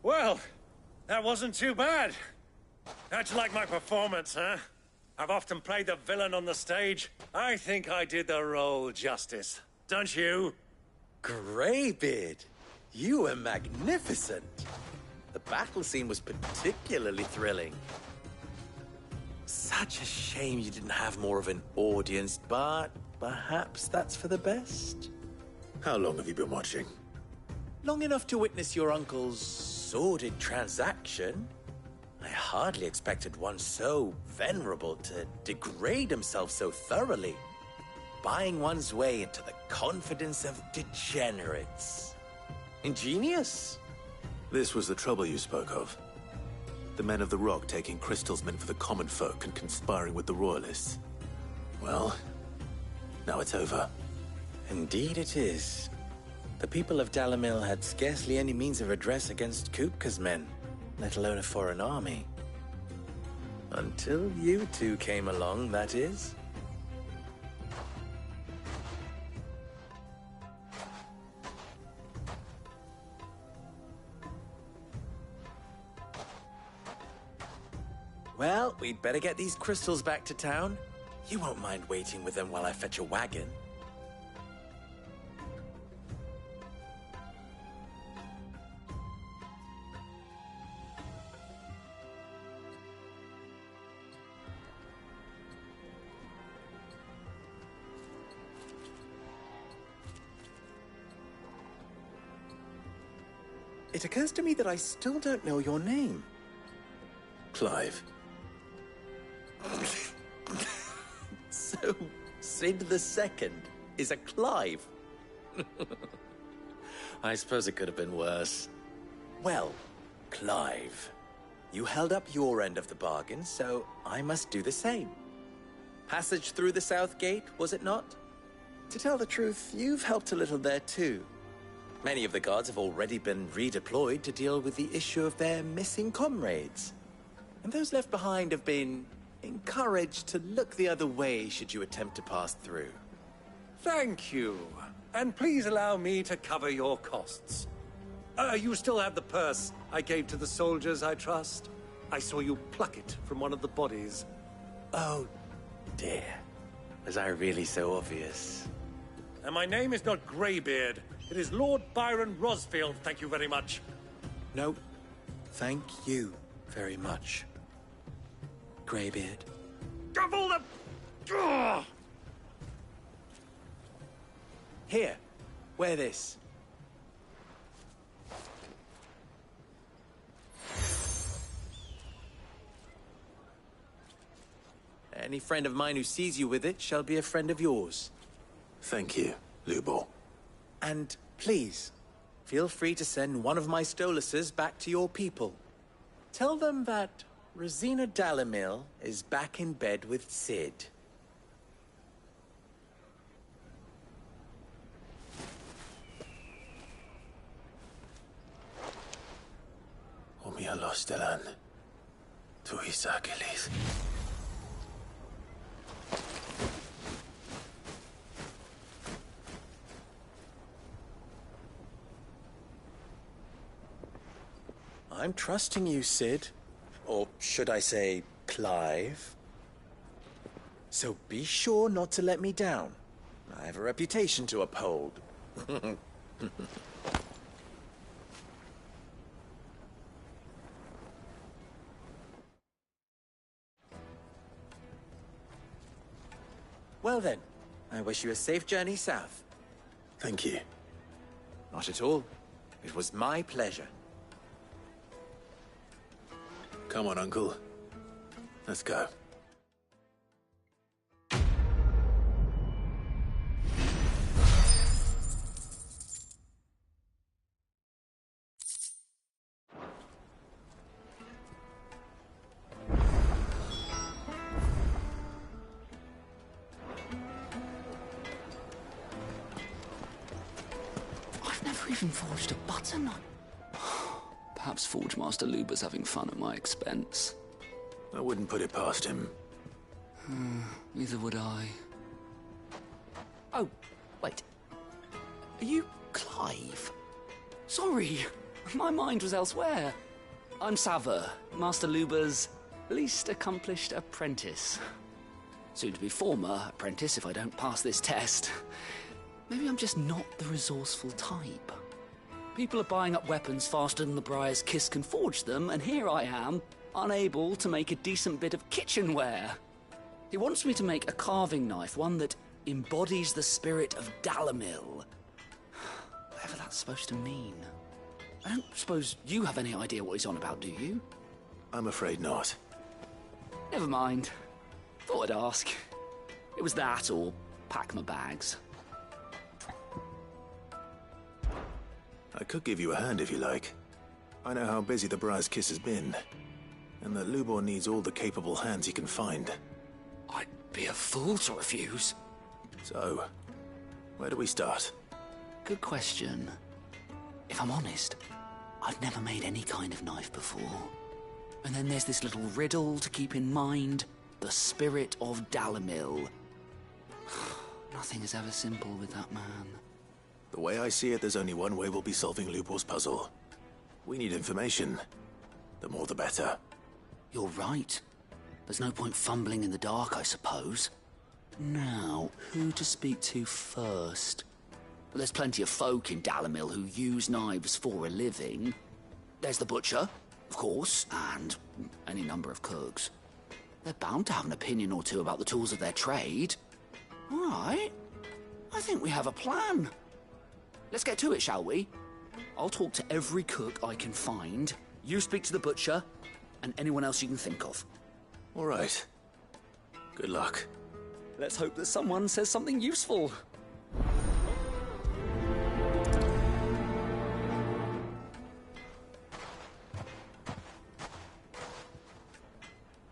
Well, that wasn't too bad. How'd you like my performance, huh? I've often played the villain on the stage. I think I did the role justice. Don't you? Greybeard, you were magnificent. The battle scene was particularly thrilling. Such a shame you didn't have more of an audience, but perhaps that's for the best. How long have you been watching? Long enough to witness your uncle's sordid transaction. I hardly expected one so venerable to degrade himself so thoroughly, buying one's way into the confidence of degenerates. Ingenious. This was the trouble you spoke of. The men of the Rock taking crystals meant for the common folk and conspiring with the Royalists. Well, now it's over. Indeed it is. The people of Dalamil had scarcely any means of redress against Kupka's men, let alone a foreign army. Until you two came along, that is. Well, we'd better get these crystals back to town. You won't mind waiting with them while I fetch a wagon. It occurs to me that I still don't know your name. Clive. So, Sid the Second is a Clive? I suppose it could have been worse. Well, Clive, you held up your end of the bargain, so I must do the same. Passage through the South Gate, was it not? To tell the truth, you've helped a little there too. Many of the guards have already been redeployed to deal with the issue of their missing comrades. And those left behind have been encouraged to look the other way should you attempt to pass through. Thank you. And please allow me to cover your costs. You still have the purse I gave to the soldiers, I trust? I saw you pluck it from one of the bodies. Oh, dear. Was I really so obvious? And my name is not Greybeard. It is Lord Byron Rosfield, thank you very much. No, thank you very much, Greybeard. Double the... Ugh! Here, wear this. Any friend of mine who sees you with it shall be a friend of yours. Thank you, Lubor. And please, feel free to send one of my Stoluses back to your people. Tell them that Rosina Dalamil is back in bed with Sid. Omia los delan. Tu isakelis. I'm trusting you, Sid. Or should I say, Clive? So be sure not to let me down. I have a reputation to uphold. Well then, I wish you a safe journey south. Thank you. Not at all. It was my pleasure. Come on, Uncle. Let's go. I've never even forged a button. Perhaps Forge Master Luber's having fun at my expense. I wouldn't put it past him. Neither would I. Oh, wait. Are you Clive? Sorry, my mind was elsewhere. I'm Saver, Master Luber's least accomplished apprentice. Soon to be former apprentice if I don't pass this test. Maybe I'm just not the resourceful type. People are buying up weapons faster than the Briar's Kiss can forge them, and here I am, unable to make a decent bit of kitchenware. He wants me to make a carving knife, one that embodies the spirit of Dalamil. Whatever that's supposed to mean. I don't suppose you have any idea what he's on about, do you? I'm afraid not. Never mind. Thought I'd ask. It was that, or pack my bags. I could give you a hand if you like. I know how busy the Briar's Kiss has been, and that Lubor needs all the capable hands he can find. I'd be a fool to refuse. So, where do we start? Good question. If I'm honest, I've never made any kind of knife before. And then there's this little riddle to keep in mind. The spirit of Dalamil. Nothing is ever simple with that man. The way I see it, there's only one way we'll be solving Lubor's puzzle. We need information. The more the better. You're right. There's no point fumbling in the dark, I suppose. Now, who to speak to first? Well, there's plenty of folk in Dalamil who use knives for a living. There's the butcher, of course, and any number of cooks. They're bound to have an opinion or two about the tools of their trade. All right. I think we have a plan. Let's get to it, shall we? I'll talk to every cook I can find. You speak to the butcher, and anyone else you can think of. All right. Good luck. Let's hope that someone says something useful.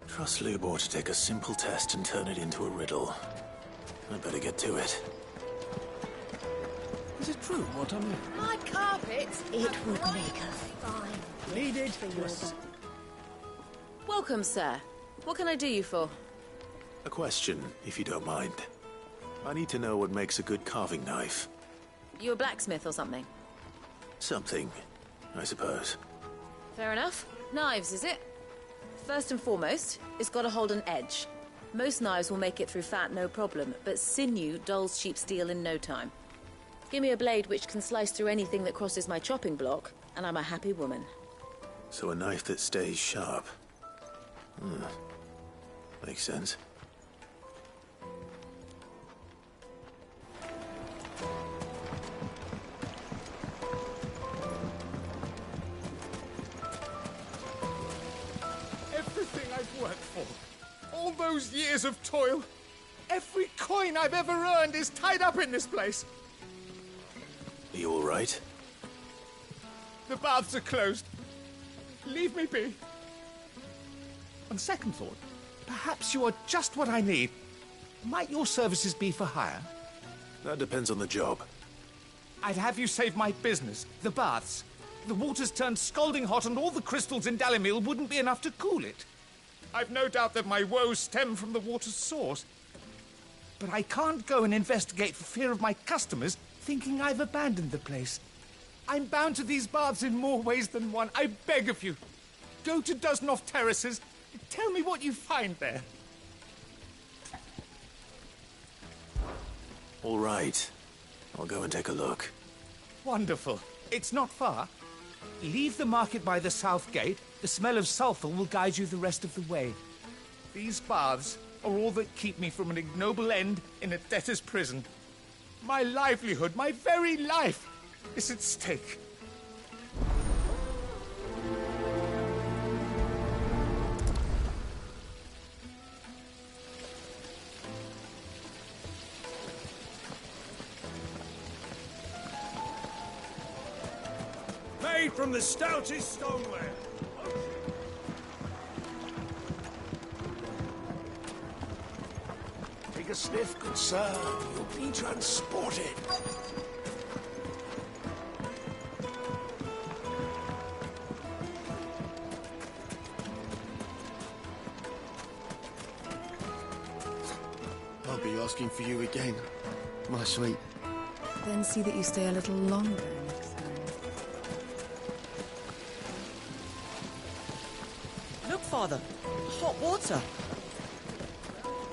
Trust Lubor to take a simple test and turn it into a riddle. I'd better get to it. Is it true what I'm... My carpet! It would make a fine Needed. Welcome, sir. What can I do you for? A question, if you don't mind. I need to know what makes a good carving knife. You a blacksmith or something? Something, I suppose. Fair enough. Knives, is it? First and foremost, it's got to hold an edge. Most knives will make it through fat, no problem, but sinew dulls cheap steel in no time. Give me a blade which can slice through anything that crosses my chopping block, and I'm a happy woman. So a knife that stays sharp. Makes sense. Everything I've worked for, all those years of toil, every coin I've ever earned is tied up in this place. Are you all right? The baths are closed. Leave me be. On second thought, perhaps you are just what I need. Might your services be for hire? That depends on the job. I'd have you save my business, the baths. The water's turned scalding hot and all the crystals in Dalimil wouldn't be enough to cool it. I've no doubt that my woes stem from the water's source. But I can't go and investigate for fear of my customers thinking I've abandoned the place. I'm bound to these baths in more ways than one. I beg of you. Go to Dusnoff Terraces. Tell me what you find there. All right. I'll go and take a look. Wonderful. It's not far. Leave the market by the south gate. The smell of sulphur will guide you the rest of the way. These baths are all that keep me from an ignoble end in a debtor's prison. My livelihood, my very life, is at stake. Made from the stoutest stoneware. Take a sniff, good sir. You'll be transported. I'll be asking for you again, my sweet. Then see that you stay a little longer next time. Look, Father. Hot water.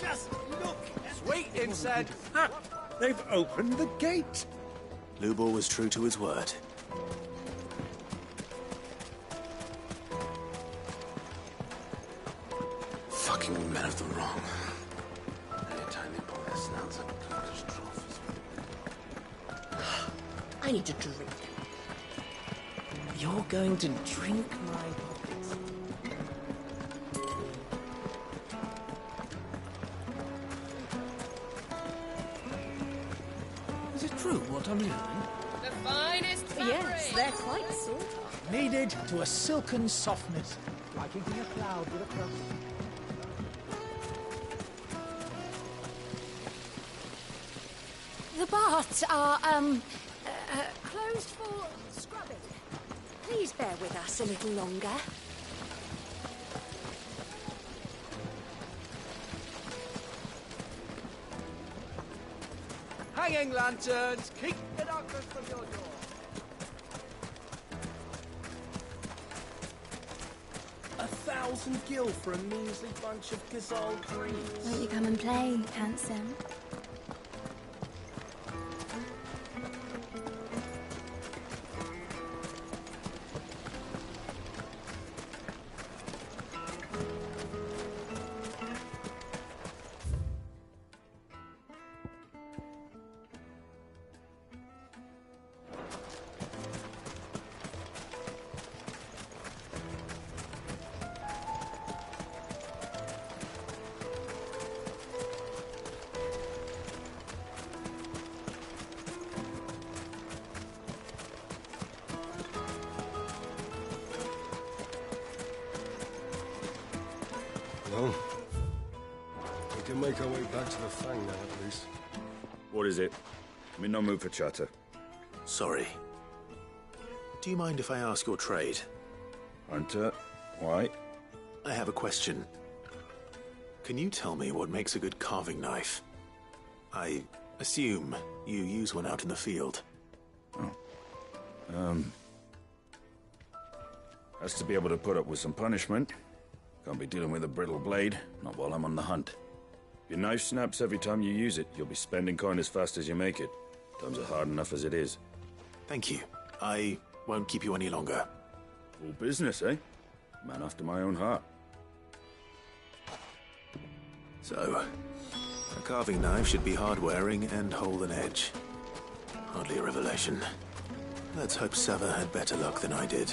Just look. Sweet said. Ha! They've opened the gate. Lubor was true to his word. Fucking men of the wrong. I need a drink. You're going to drink my pockets. Is it true what I'm hearing? The finest fabric. Yes, they're quite sought after. Kneaded to a silken softness, like eating a cloud with a crust. The baths are, closed for scrubbing. Please bear with us a little longer. Hanging lanterns, keep the darkness from your door. A 1,000 gil for a measly bunch of gazelle dreams. Won't you come and play, handsome? Well, we can make our way back to the Fang now, at least. What is it? I'm in no mood for chatter. Sorry. Do you mind if I ask your trade? Hunter, why? I have a question. Can you tell me what makes a good carving knife? I assume you use one out in the field. Has to be able to put up with some punishment. Can't be dealing with a brittle blade, not while I'm on the hunt. If your knife snaps every time you use it, you'll be spending coin as fast as you make it. Times are hard enough as it is. Thank you. I won't keep you any longer. All business, eh? Man after my own heart. So, a carving knife should be hard-wearing and hold an edge. Hardly a revelation. Let's hope Sava had better luck than I did.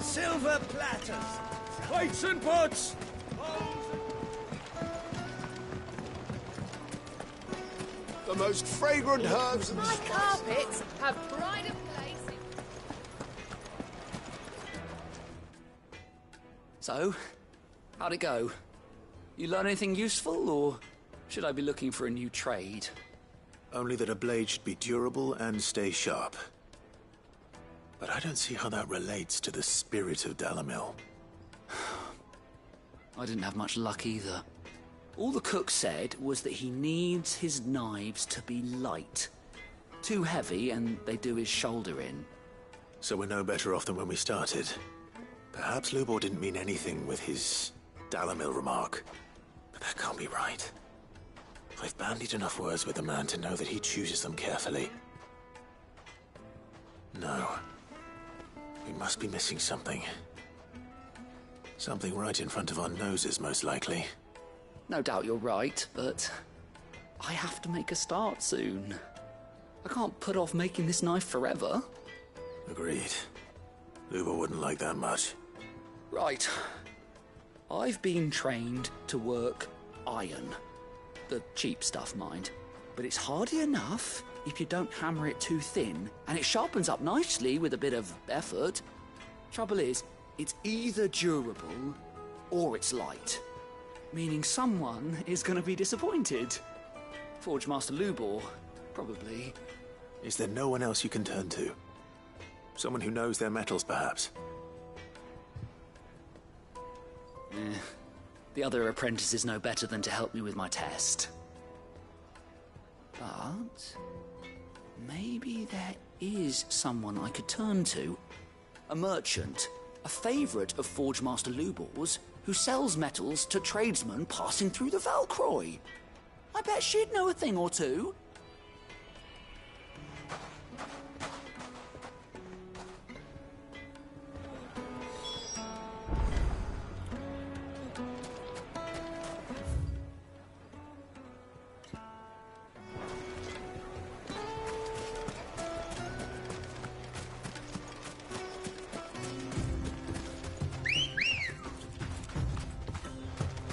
Silver platters! Plates and pots! The most fragrant herbs and... My carpets have pride of place. So, how'd it go? You learn anything useful, or should I be looking for a new trade? Only that a blade should be durable and stay sharp. But I don't see how that relates to the spirit of Dalamil. I didn't have much luck either. All the cook said was that he needs his knives to be light. Too heavy and they do his shoulder in. So we're no better off than when we started. Perhaps Lubor didn't mean anything with his Dalamil remark. But that can't be right. I've bandied enough words with the man to know that he chooses them carefully. No. We must be missing something. Something right in front of our noses, most likely. No doubt you're right, but I have to make a start soon. I can't put off making this knife forever. Agreed. Lubor wouldn't like that much. Right. I've been trained to work iron. The cheap stuff, mind. But it's hardy enough if you don't hammer it too thin, and it sharpens up nicely with a bit of effort. Trouble is, it's either durable or it's light. Meaning someone is going to be disappointed. Forge Master Lubor, probably. Is there no one else you can turn to? Someone who knows their metals, perhaps? The other apprentices know better than to help me with my test. But maybe there is someone I could turn to. A merchant, a favourite of Forge Master Lubor's, who sells metals to tradesmen passing through the Valcroy. I bet she'd know a thing or two.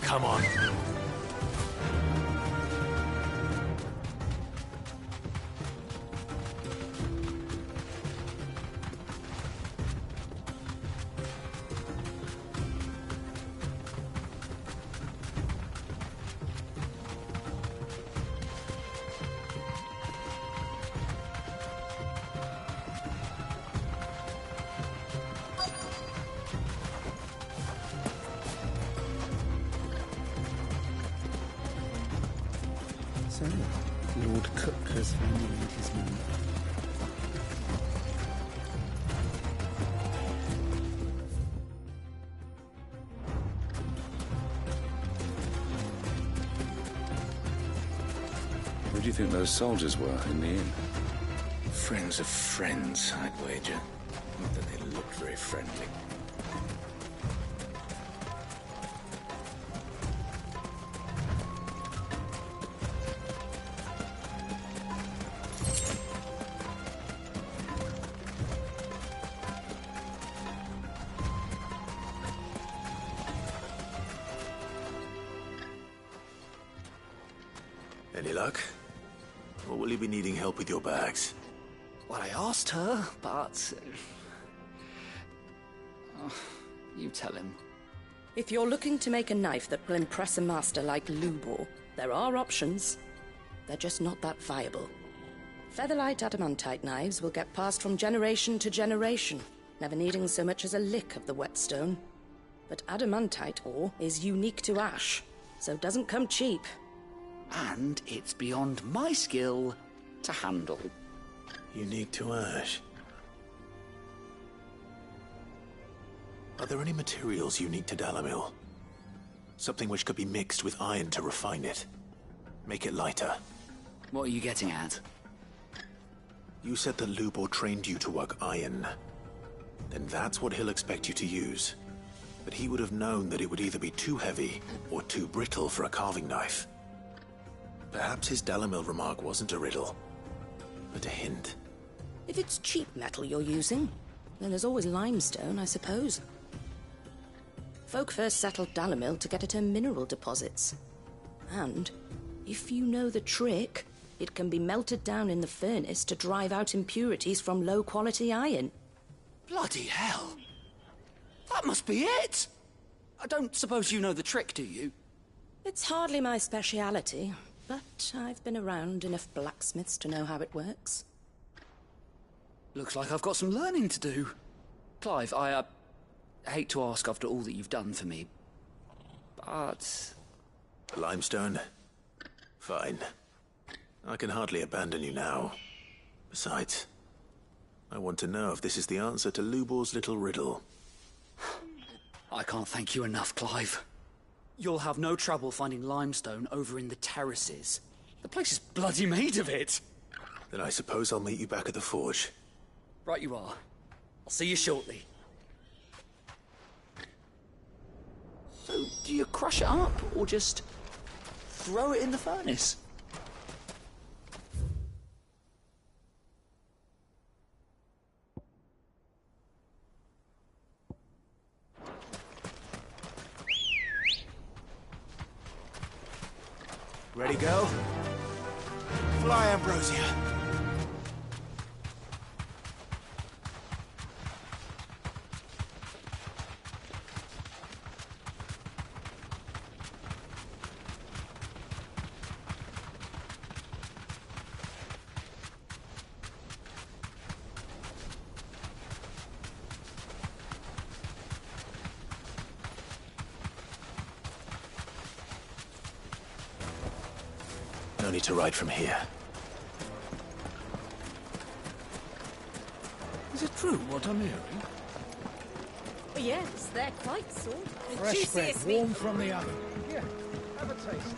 Come on. So, Lord Cook has finally made his move. Who do you think those soldiers were in the inn? Friends of friends, I'd wager. Not that they looked very friendly. Any luck? Or will you be needing help with your bags? Well, I asked her, but... you tell him. If you're looking to make a knife that will impress a master like Lubor, there are options. They're just not that viable. Featherlight adamantite knives will get passed from generation to generation, never needing so much as a lick of the whetstone. But adamantite ore is unique to ash, so doesn't come cheap. And it's beyond my skill to handle. Unique to ash. Are there any materials unique to Dalamil? Something which could be mixed with iron to refine it. Make it lighter. What are you getting at? You said that Lubor trained you to work iron. Then that's what he'll expect you to use. But he would have known that it would either be too heavy or too brittle for a carving knife. Perhaps his Dalamil remark wasn't a riddle, but a hint. If it's cheap metal you're using, then there's always limestone, I suppose. Folk first settled Dalamil to get at her mineral deposits. And, if you know the trick, it can be melted down in the furnace to drive out impurities from low-quality iron. Bloody hell! That must be it! I don't suppose you know the trick, do you? It's hardly my speciality, but I've been around enough blacksmiths to know how it works. Looks like I've got some learning to do. Clive, I hate to ask after all that you've done for me, but... Limestone? Fine. I can hardly abandon you now. Besides, I want to know if this is the answer to Lubor's little riddle. I can't thank you enough, Clive. You'll have no trouble finding limestone over in the terraces. The place is bloody made of it. Then I suppose I'll meet you back at the forge. Right you are. I'll see you shortly. So, do you crush it up, or just throw it in the furnace? Ready, go? Fly, Ambrosia. No need to ride from here. Is it true what I'm hearing? Yes, they're quite sort. Fresh bread, warm from the oven. Here, have a taste.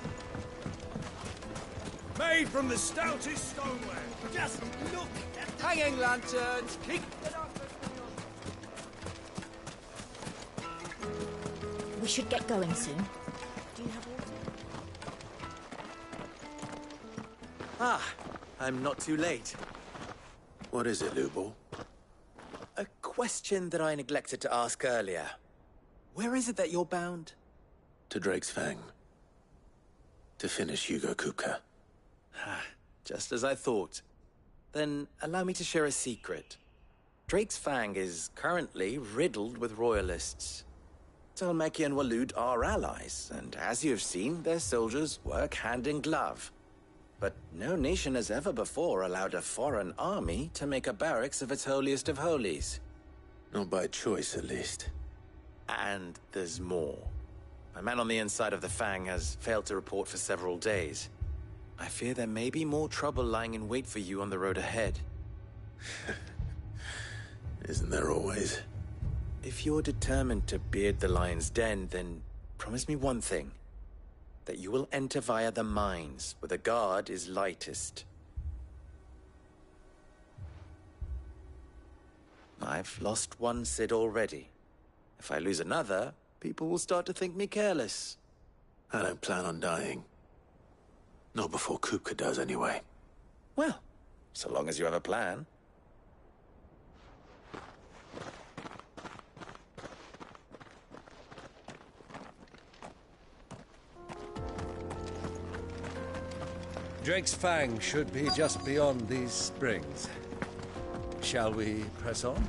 Made from the stoutest stoneware. Just look at the hanging lanterns. Keep it up. We should get going soon. Do you have water? Ah, I'm not too late. What is it, Lubor? A question that I neglected to ask earlier. Where is it that you're bound? To Drake's Fang. To finish Hugo Kupka. Just as I thought. Then allow me to share a secret. Drake's Fang is currently riddled with royalists. Tolmeki and Walud are allies, and as you have seen, their soldiers work hand in glove. But no nation has ever before allowed a foreign army to make a barracks of its holiest of holies. Not by choice, at least. And there's more. A man on the inside of the Fang has failed to report for several days. I fear there may be more trouble lying in wait for you on the road ahead. Isn't there always? If you're determined to beard the lion's den, then promise me one thing. That you will enter via the mines, where the guard is lightest. I've lost one Cid already. If I lose another, people will start to think me careless. I don't plan on dying. Not before Kupka does, anyway. Well, so long as you have a plan. Drake's Fang should be just beyond these springs. Shall we press on?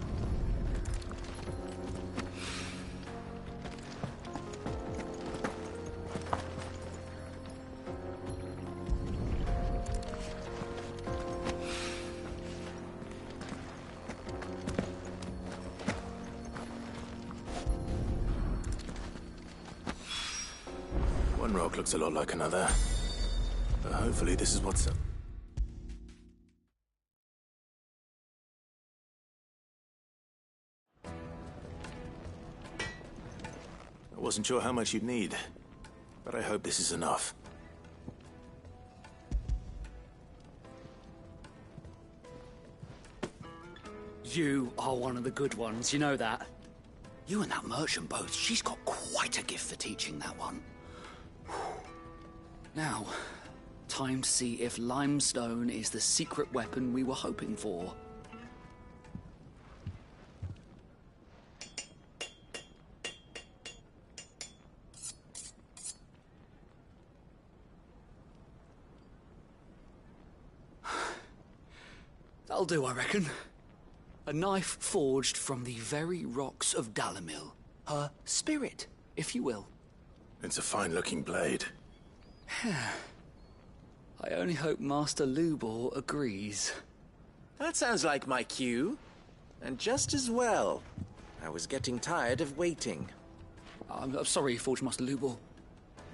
One rock looks a lot like another. But hopefully this is what's up. I wasn't sure how much you'd need, but I hope this is enough. You are one of the good ones, you know that. You and that merchant both, she's got quite a gift for teaching that one. Now, time to see if limestone is the secret weapon we were hoping for. That'll do, I reckon. A knife forged from the very rocks of Dalimil. Her spirit, if you will. It's a fine-looking blade. I only hope Master Lubor agrees. That sounds like my cue. And just as well. I was getting tired of waiting. I'm sorry, Forge Master Lubor.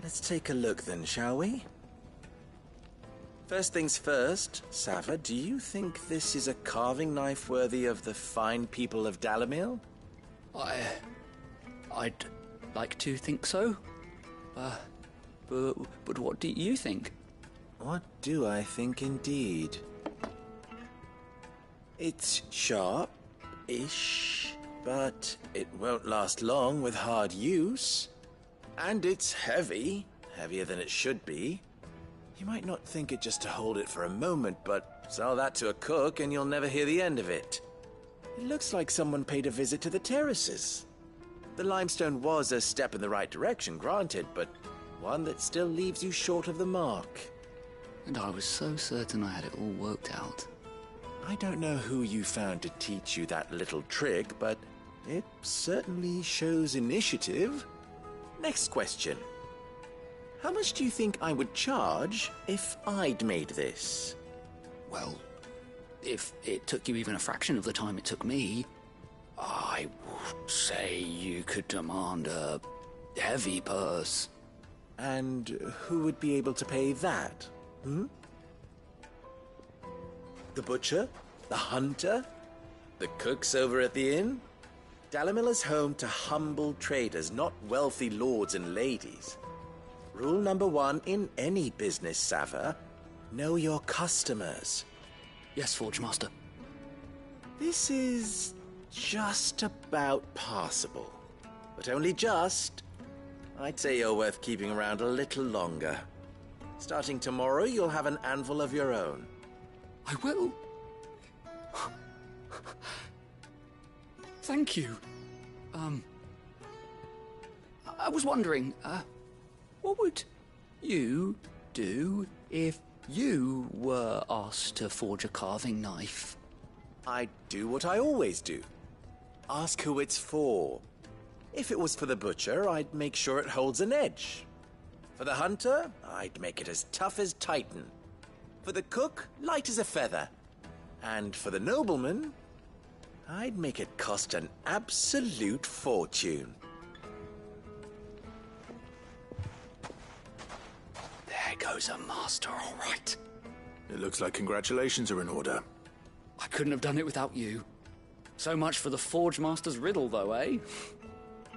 Let's take a look then, shall we? First things first, Sava, do you think this is a carving knife worthy of the fine people of Dalimil? I'd like to think so. But what do you think? What do I think indeed? It's sharp-ish, but it won't last long with hard use. And it's heavy, heavier than it should be. You might not think it just to hold it for a moment, but sell that to a cook and you'll never hear the end of it. It looks like someone paid a visit to the terraces. The limestone was a step in the right direction, granted, but one that still leaves you short of the mark. And I was so certain I had it all worked out. I don't know who you found to teach you that little trick, but it certainly shows initiative. Next question. How much do you think I would charge if I'd made this? Well, if it took you even a fraction of the time it took me, I would say you could demand a heavy purse. And who would be able to pay that? The butcher? The hunter? The cooks over at the inn? Dalimil is home to humble traders, not wealthy lords and ladies. Rule number 1 in any business, Sava, know your customers. Yes, Forge Master. This is just about passable. But only just. I'd say you're worth keeping around a little longer. Starting tomorrow, you'll have an anvil of your own. I will. Thank you. I was wondering, what would you do if you were asked to forge a carving knife? I'd do what I always do. Ask who it's for. If it was for the butcher, I'd make sure it holds an edge. For the hunter, I'd make it as tough as Titan. For the cook, light as a feather. And for the nobleman, I'd make it cost an absolute fortune. There goes a master, all right. It looks like congratulations are in order. I couldn't have done it without you. So much for the Forge Master's riddle, though, eh?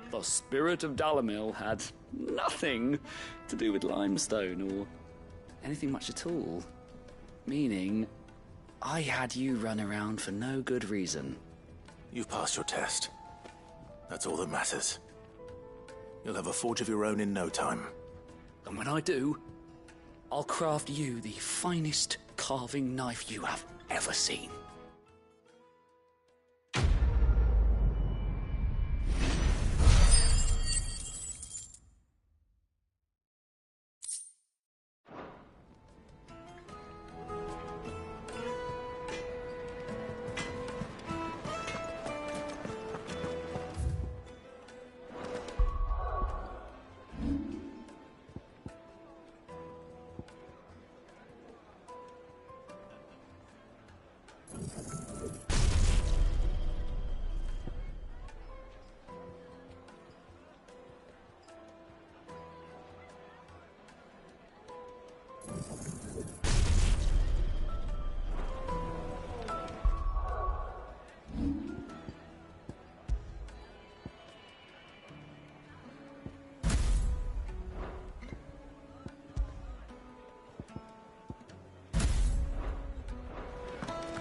The spirit of Dalimil had nothing to do with limestone or anything much at all. Meaning, I had you run around for no good reason. You've passed your test. That's all that matters. You'll have a forge of your own in no time. And when I do, I'll craft you the finest carving knife you have ever seen.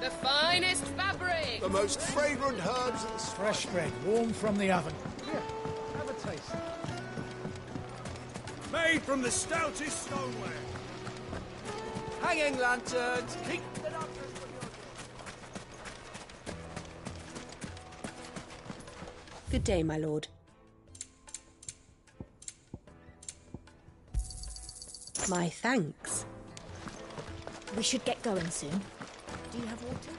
The finest fabric! The most fragrant herbs of the Fresh bread, warm from the oven. Here, have a taste. Made from the stoutest stoneware. Hanging lanterns, keep it up. Good day, my lord. My thanks. We should get going soon. Do you have water?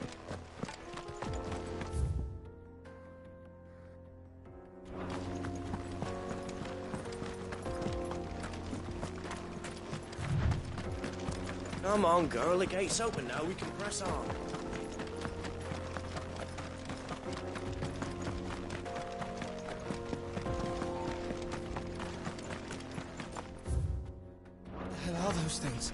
Come on, girl. The gate's open now. We can press on. What the hell are those things?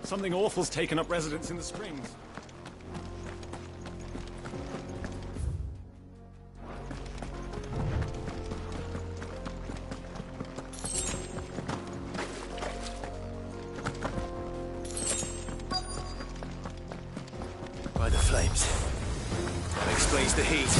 Something awful's taken up residence in the springs. By the flames. That explains the heat.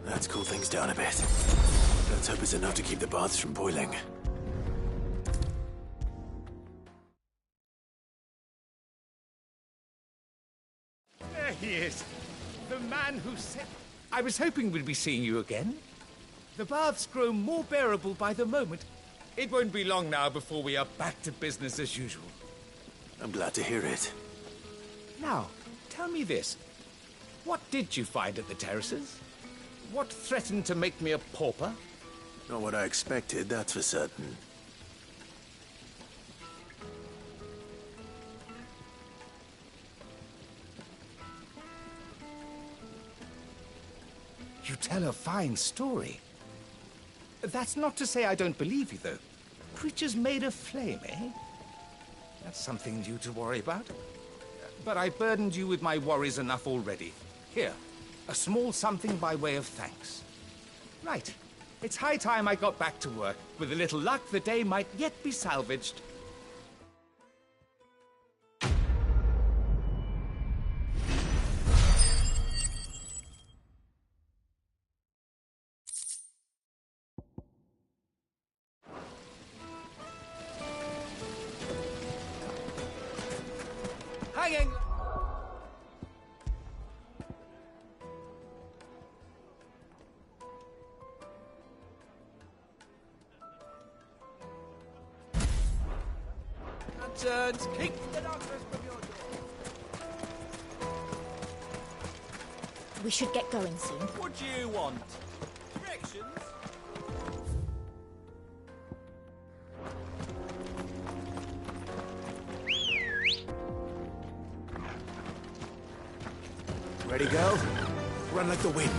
Let's cool things down a bit. Let's hope it's enough to keep the baths from boiling. There he is. The man who said... I was hoping we'd be seeing you again. The baths grow more bearable by the moment. It won't be long now before we are back to business as usual. I'm glad to hear it. Now, tell me this. What did you find at the terraces? What threatened to make me a pauper? Not what I expected, that's for certain. You tell a fine story. That's not to say I don't believe you, though. Creatures made of flame, eh? That's something new to worry about. But I burdened you with my worries enough already. Here, a small something by way of thanks. Right. It's high time I got back to work. With a little luck, the day might yet be salvaged. hanging! Lanterns, keep the darkness from your door! We should get going soon. What do you want? Directions? Ready, go? Run like the wind.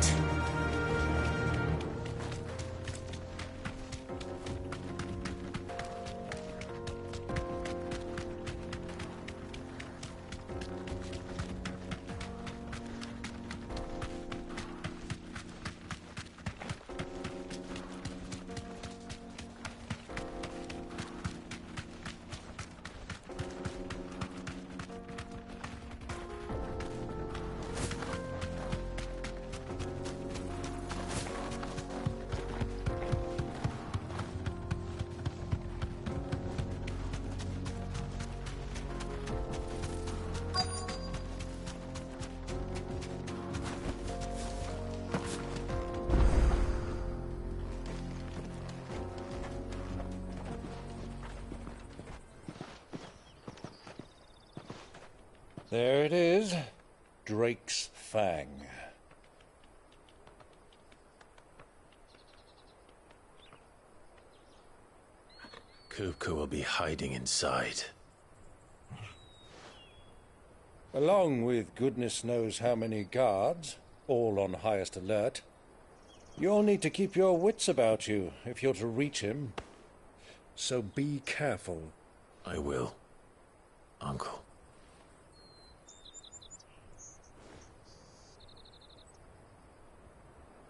There it is. Drake's Fang. Kupka will be hiding inside. Along with goodness knows how many guards, all on highest alert. You'll need to keep your wits about you if you're to reach him. So be careful. I will, Uncle.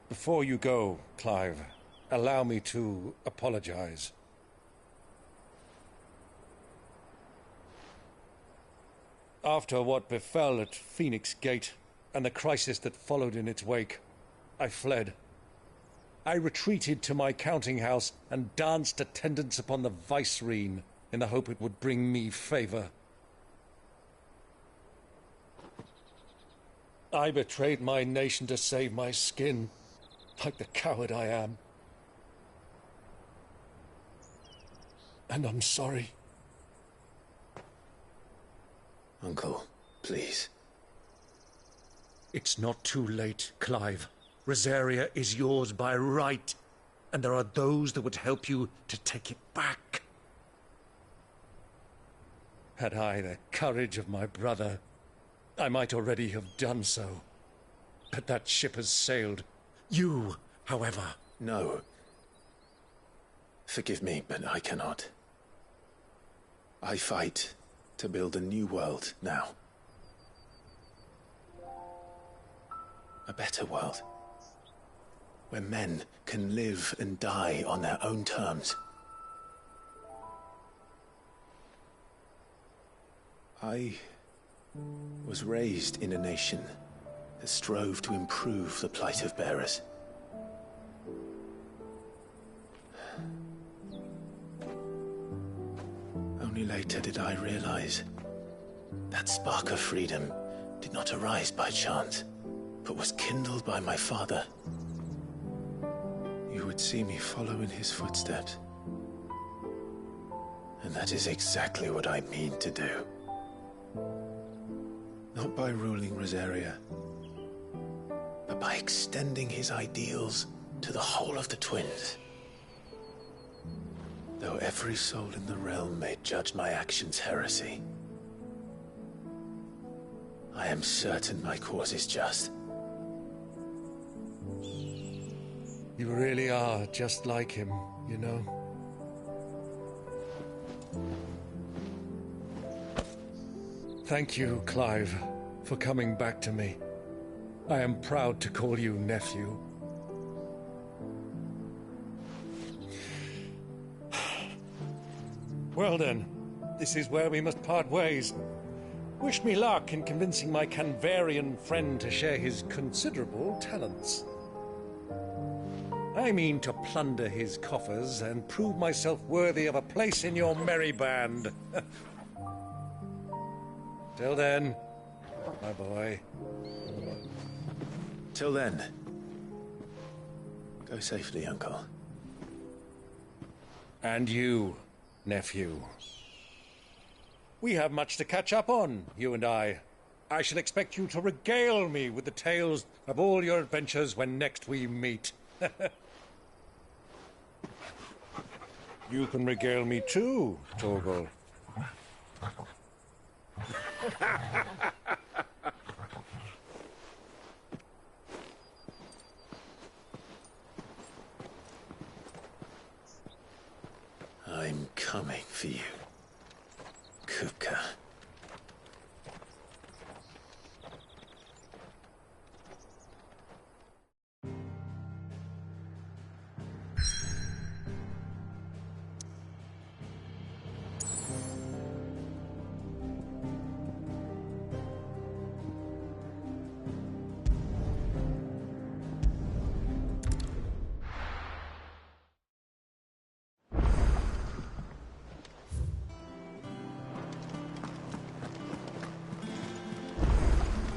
Before you go, Clive, allow me to apologize. After what befell at Phoenix Gate and the crisis that followed in its wake, I fled. I retreated to my counting house and danced attendance upon the vicereine in the hope it would bring me favor. I betrayed my nation to save my skin, like the coward I am. And I'm sorry. Uncle, please. It's not too late, Clive. Rosaria is yours by right, and there are those that would help you to take it back. Had I the courage of my brother, I might already have done so. But that ship has sailed. You, however... No. Forgive me, but I cannot. I fight to build a new world now. A better world. Where men can live and die on their own terms. I was raised in a nation that strove to improve the plight of bearers. Only later did I realize that spark of freedom did not arise by chance, but was kindled by my father. You would see me follow in his footsteps. And that is exactly what I mean to do. Not by ruling Rosaria, but by extending his ideals to the whole of the Twins. Though every soul in the realm may judge my actions heresy, I am certain my cause is just. You really are just like him, you know. Thank you, Clive, for coming back to me. I am proud to call you nephew. Well then, this is where we must part ways. Wish me luck in convincing my Canvarian friend to share his considerable talents. I mean to plunder his coffers and prove myself worthy of a place in your merry band. Till then, my boy. Till then, go safely, Uncle. And you, nephew. We have much to catch up on, you and I. I shall expect you to regale me with the tales of all your adventures when next we meet. You can regale me too, Torgal. I'm coming for you, Kupka.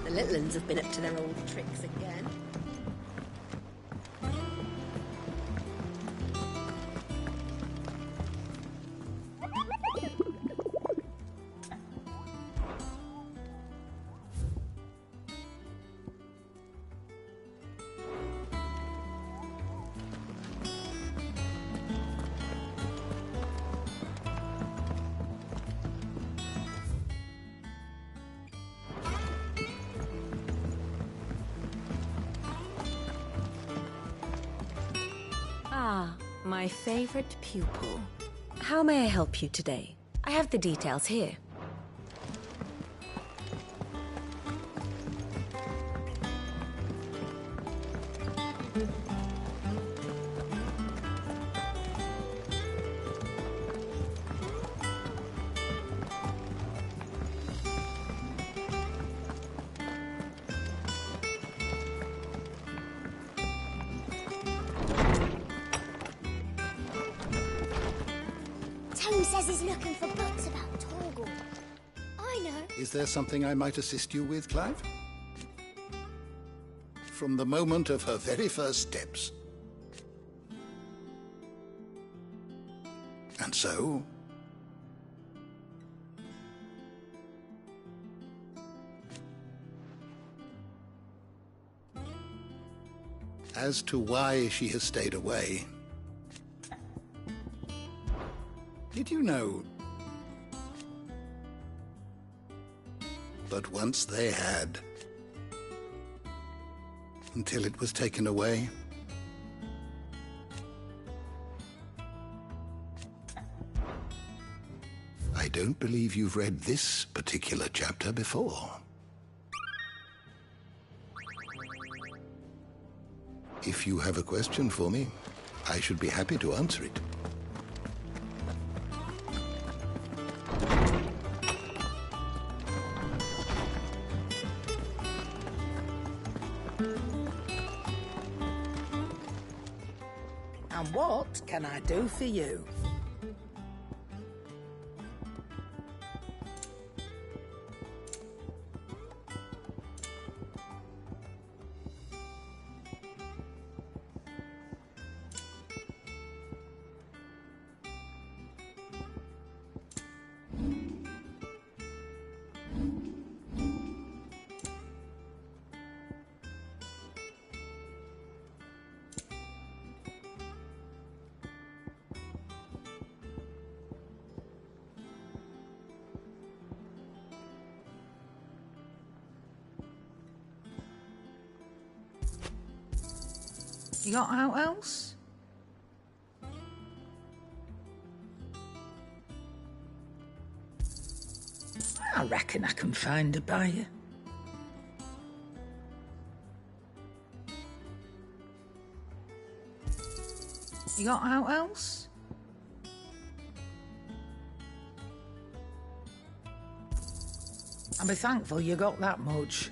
The little uns have been up to their old tricks again. My favorite pupil. How may I help you today? I have the details here. Tone says he's looking for books about Torgal. I know. Is there something I might assist you with, Clive? From the moment of her very first steps. And so? As to why she has stayed away, did you know that once they had, until it was taken away? I don't believe you've read this particular chapter before. If you have a question for me, I should be happy to answer it. And what can I do for you? You got out else? I reckon I can find a buyer. You got out else? I'll be thankful you got that much.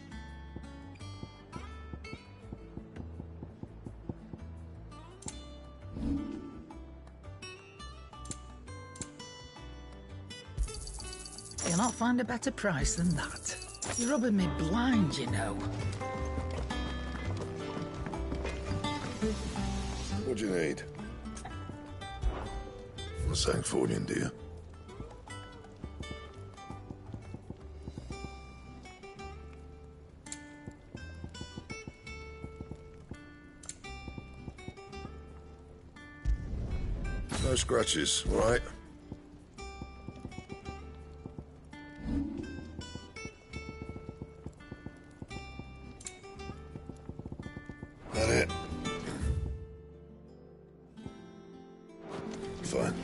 You'll not find a better price than that. You're rubbing me blind, you know. What do you need? A Sanfordine, dear. No scratches, all right? That it? Fine.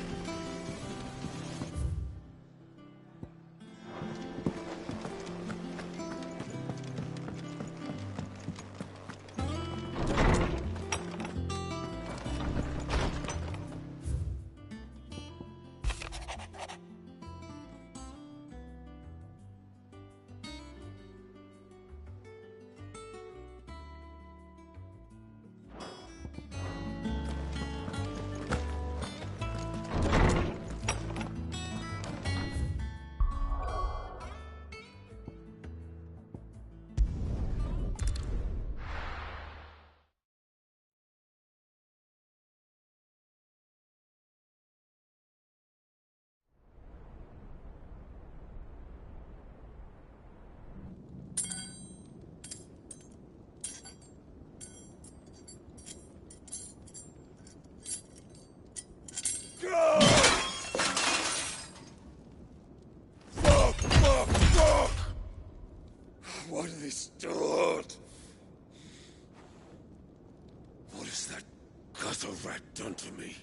Fuck! Why do they start? What has that gutter rat done to me?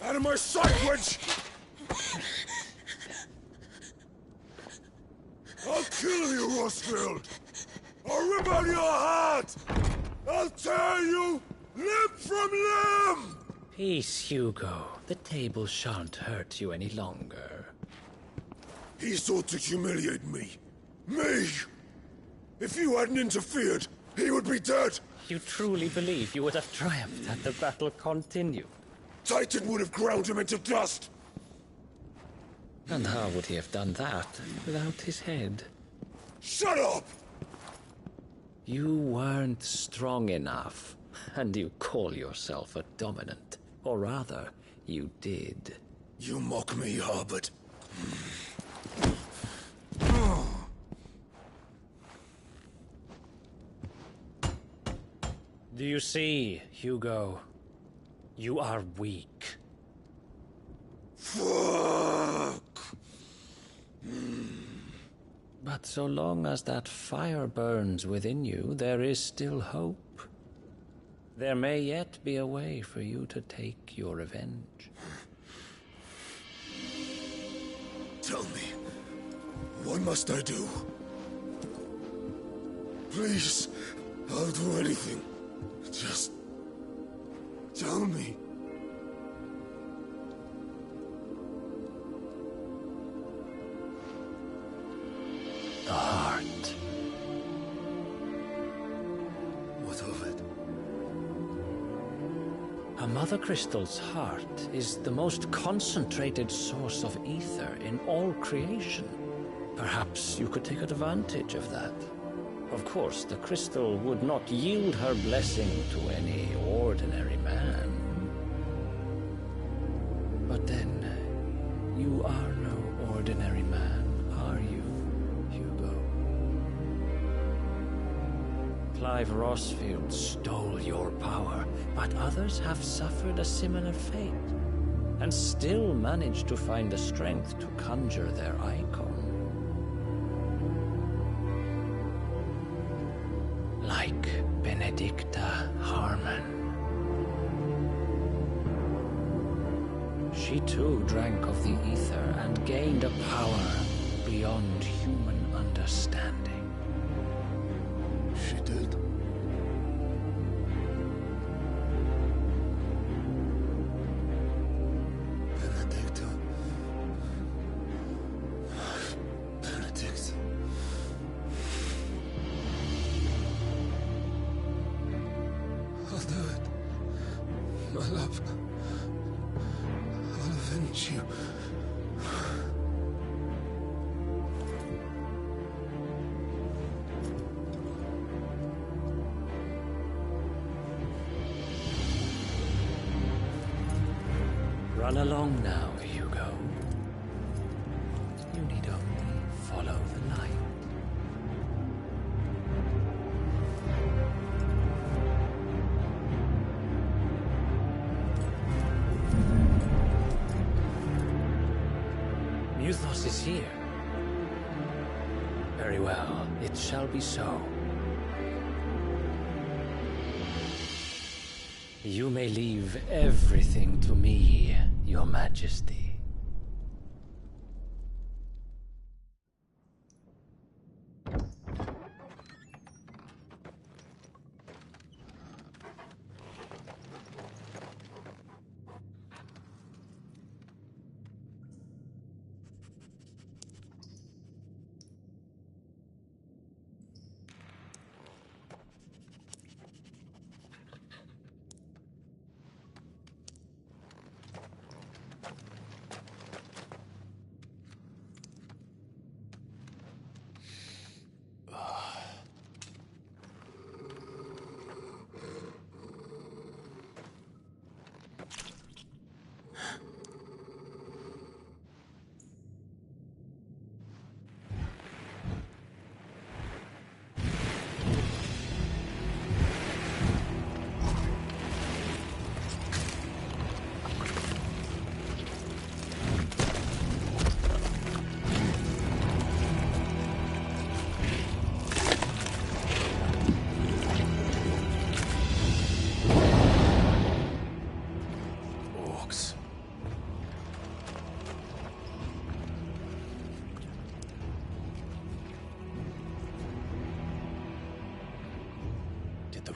Out of my sight, witch! I'll kill you, Rosfield! I'll rip out your heart! I'll tear you limb from limb! Peace, Hugo. The table shan't hurt you any longer. He sought to humiliate me. Me! If you hadn't interfered, he would be dead! You truly believe you would have triumphed had the battle continued? Titan would have ground him into dust! And how would he have done that without his head? Shut up! You weren't strong enough, and you call yourself a dominant. Or rather, you did. You mock me, Harbert. Do you see, Hugo? You are weak. Fuck! But so long as that fire burns within you, there is still hope. There may yet be a way for you to take your revenge. Tell me, what must I do? Please, I'll do anything. Just tell me. The heart. What of it? A mother crystal's heart is the most concentrated source of ether in all creation. Perhaps you could take advantage of that. Of course, the crystal would not yield her blessing to any ordinary man. But then, you are no ordinary man, are you, Hugo? Clive Rosfield stole your power, but others have suffered a similar fate, and still managed to find the strength to conjure their icon. Like Benedicta Harmon. She too drank of the ether and gained a power beyond human understanding. She did? Benedicta. Benedict. love. I'll avenge you. Run along now, Hugo. You need only follow the light. Muthos is here. Very well, it shall be so. You may leave everything to me, Your Majesty.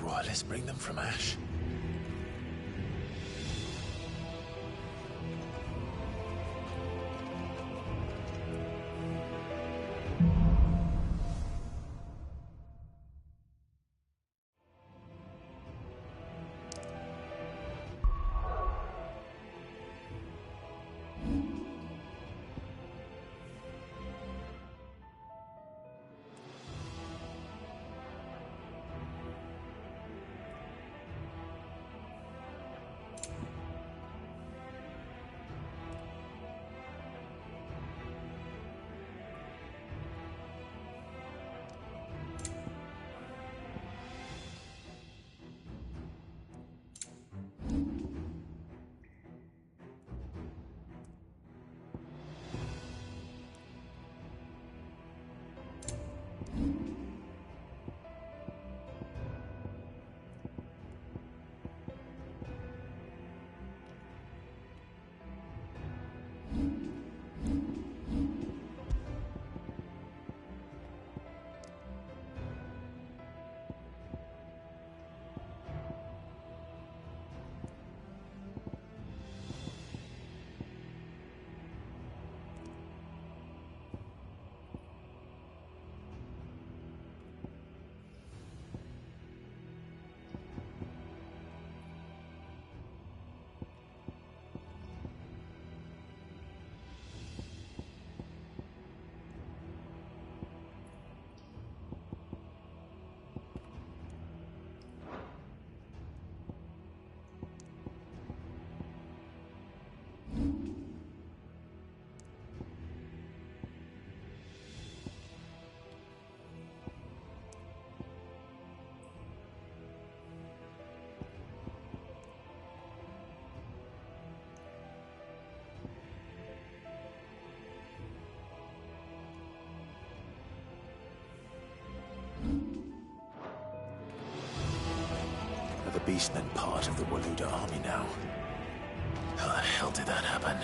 Royalists bring them from Ash? Are the Beastmen part of the Waluda army now? How the hell did that happen?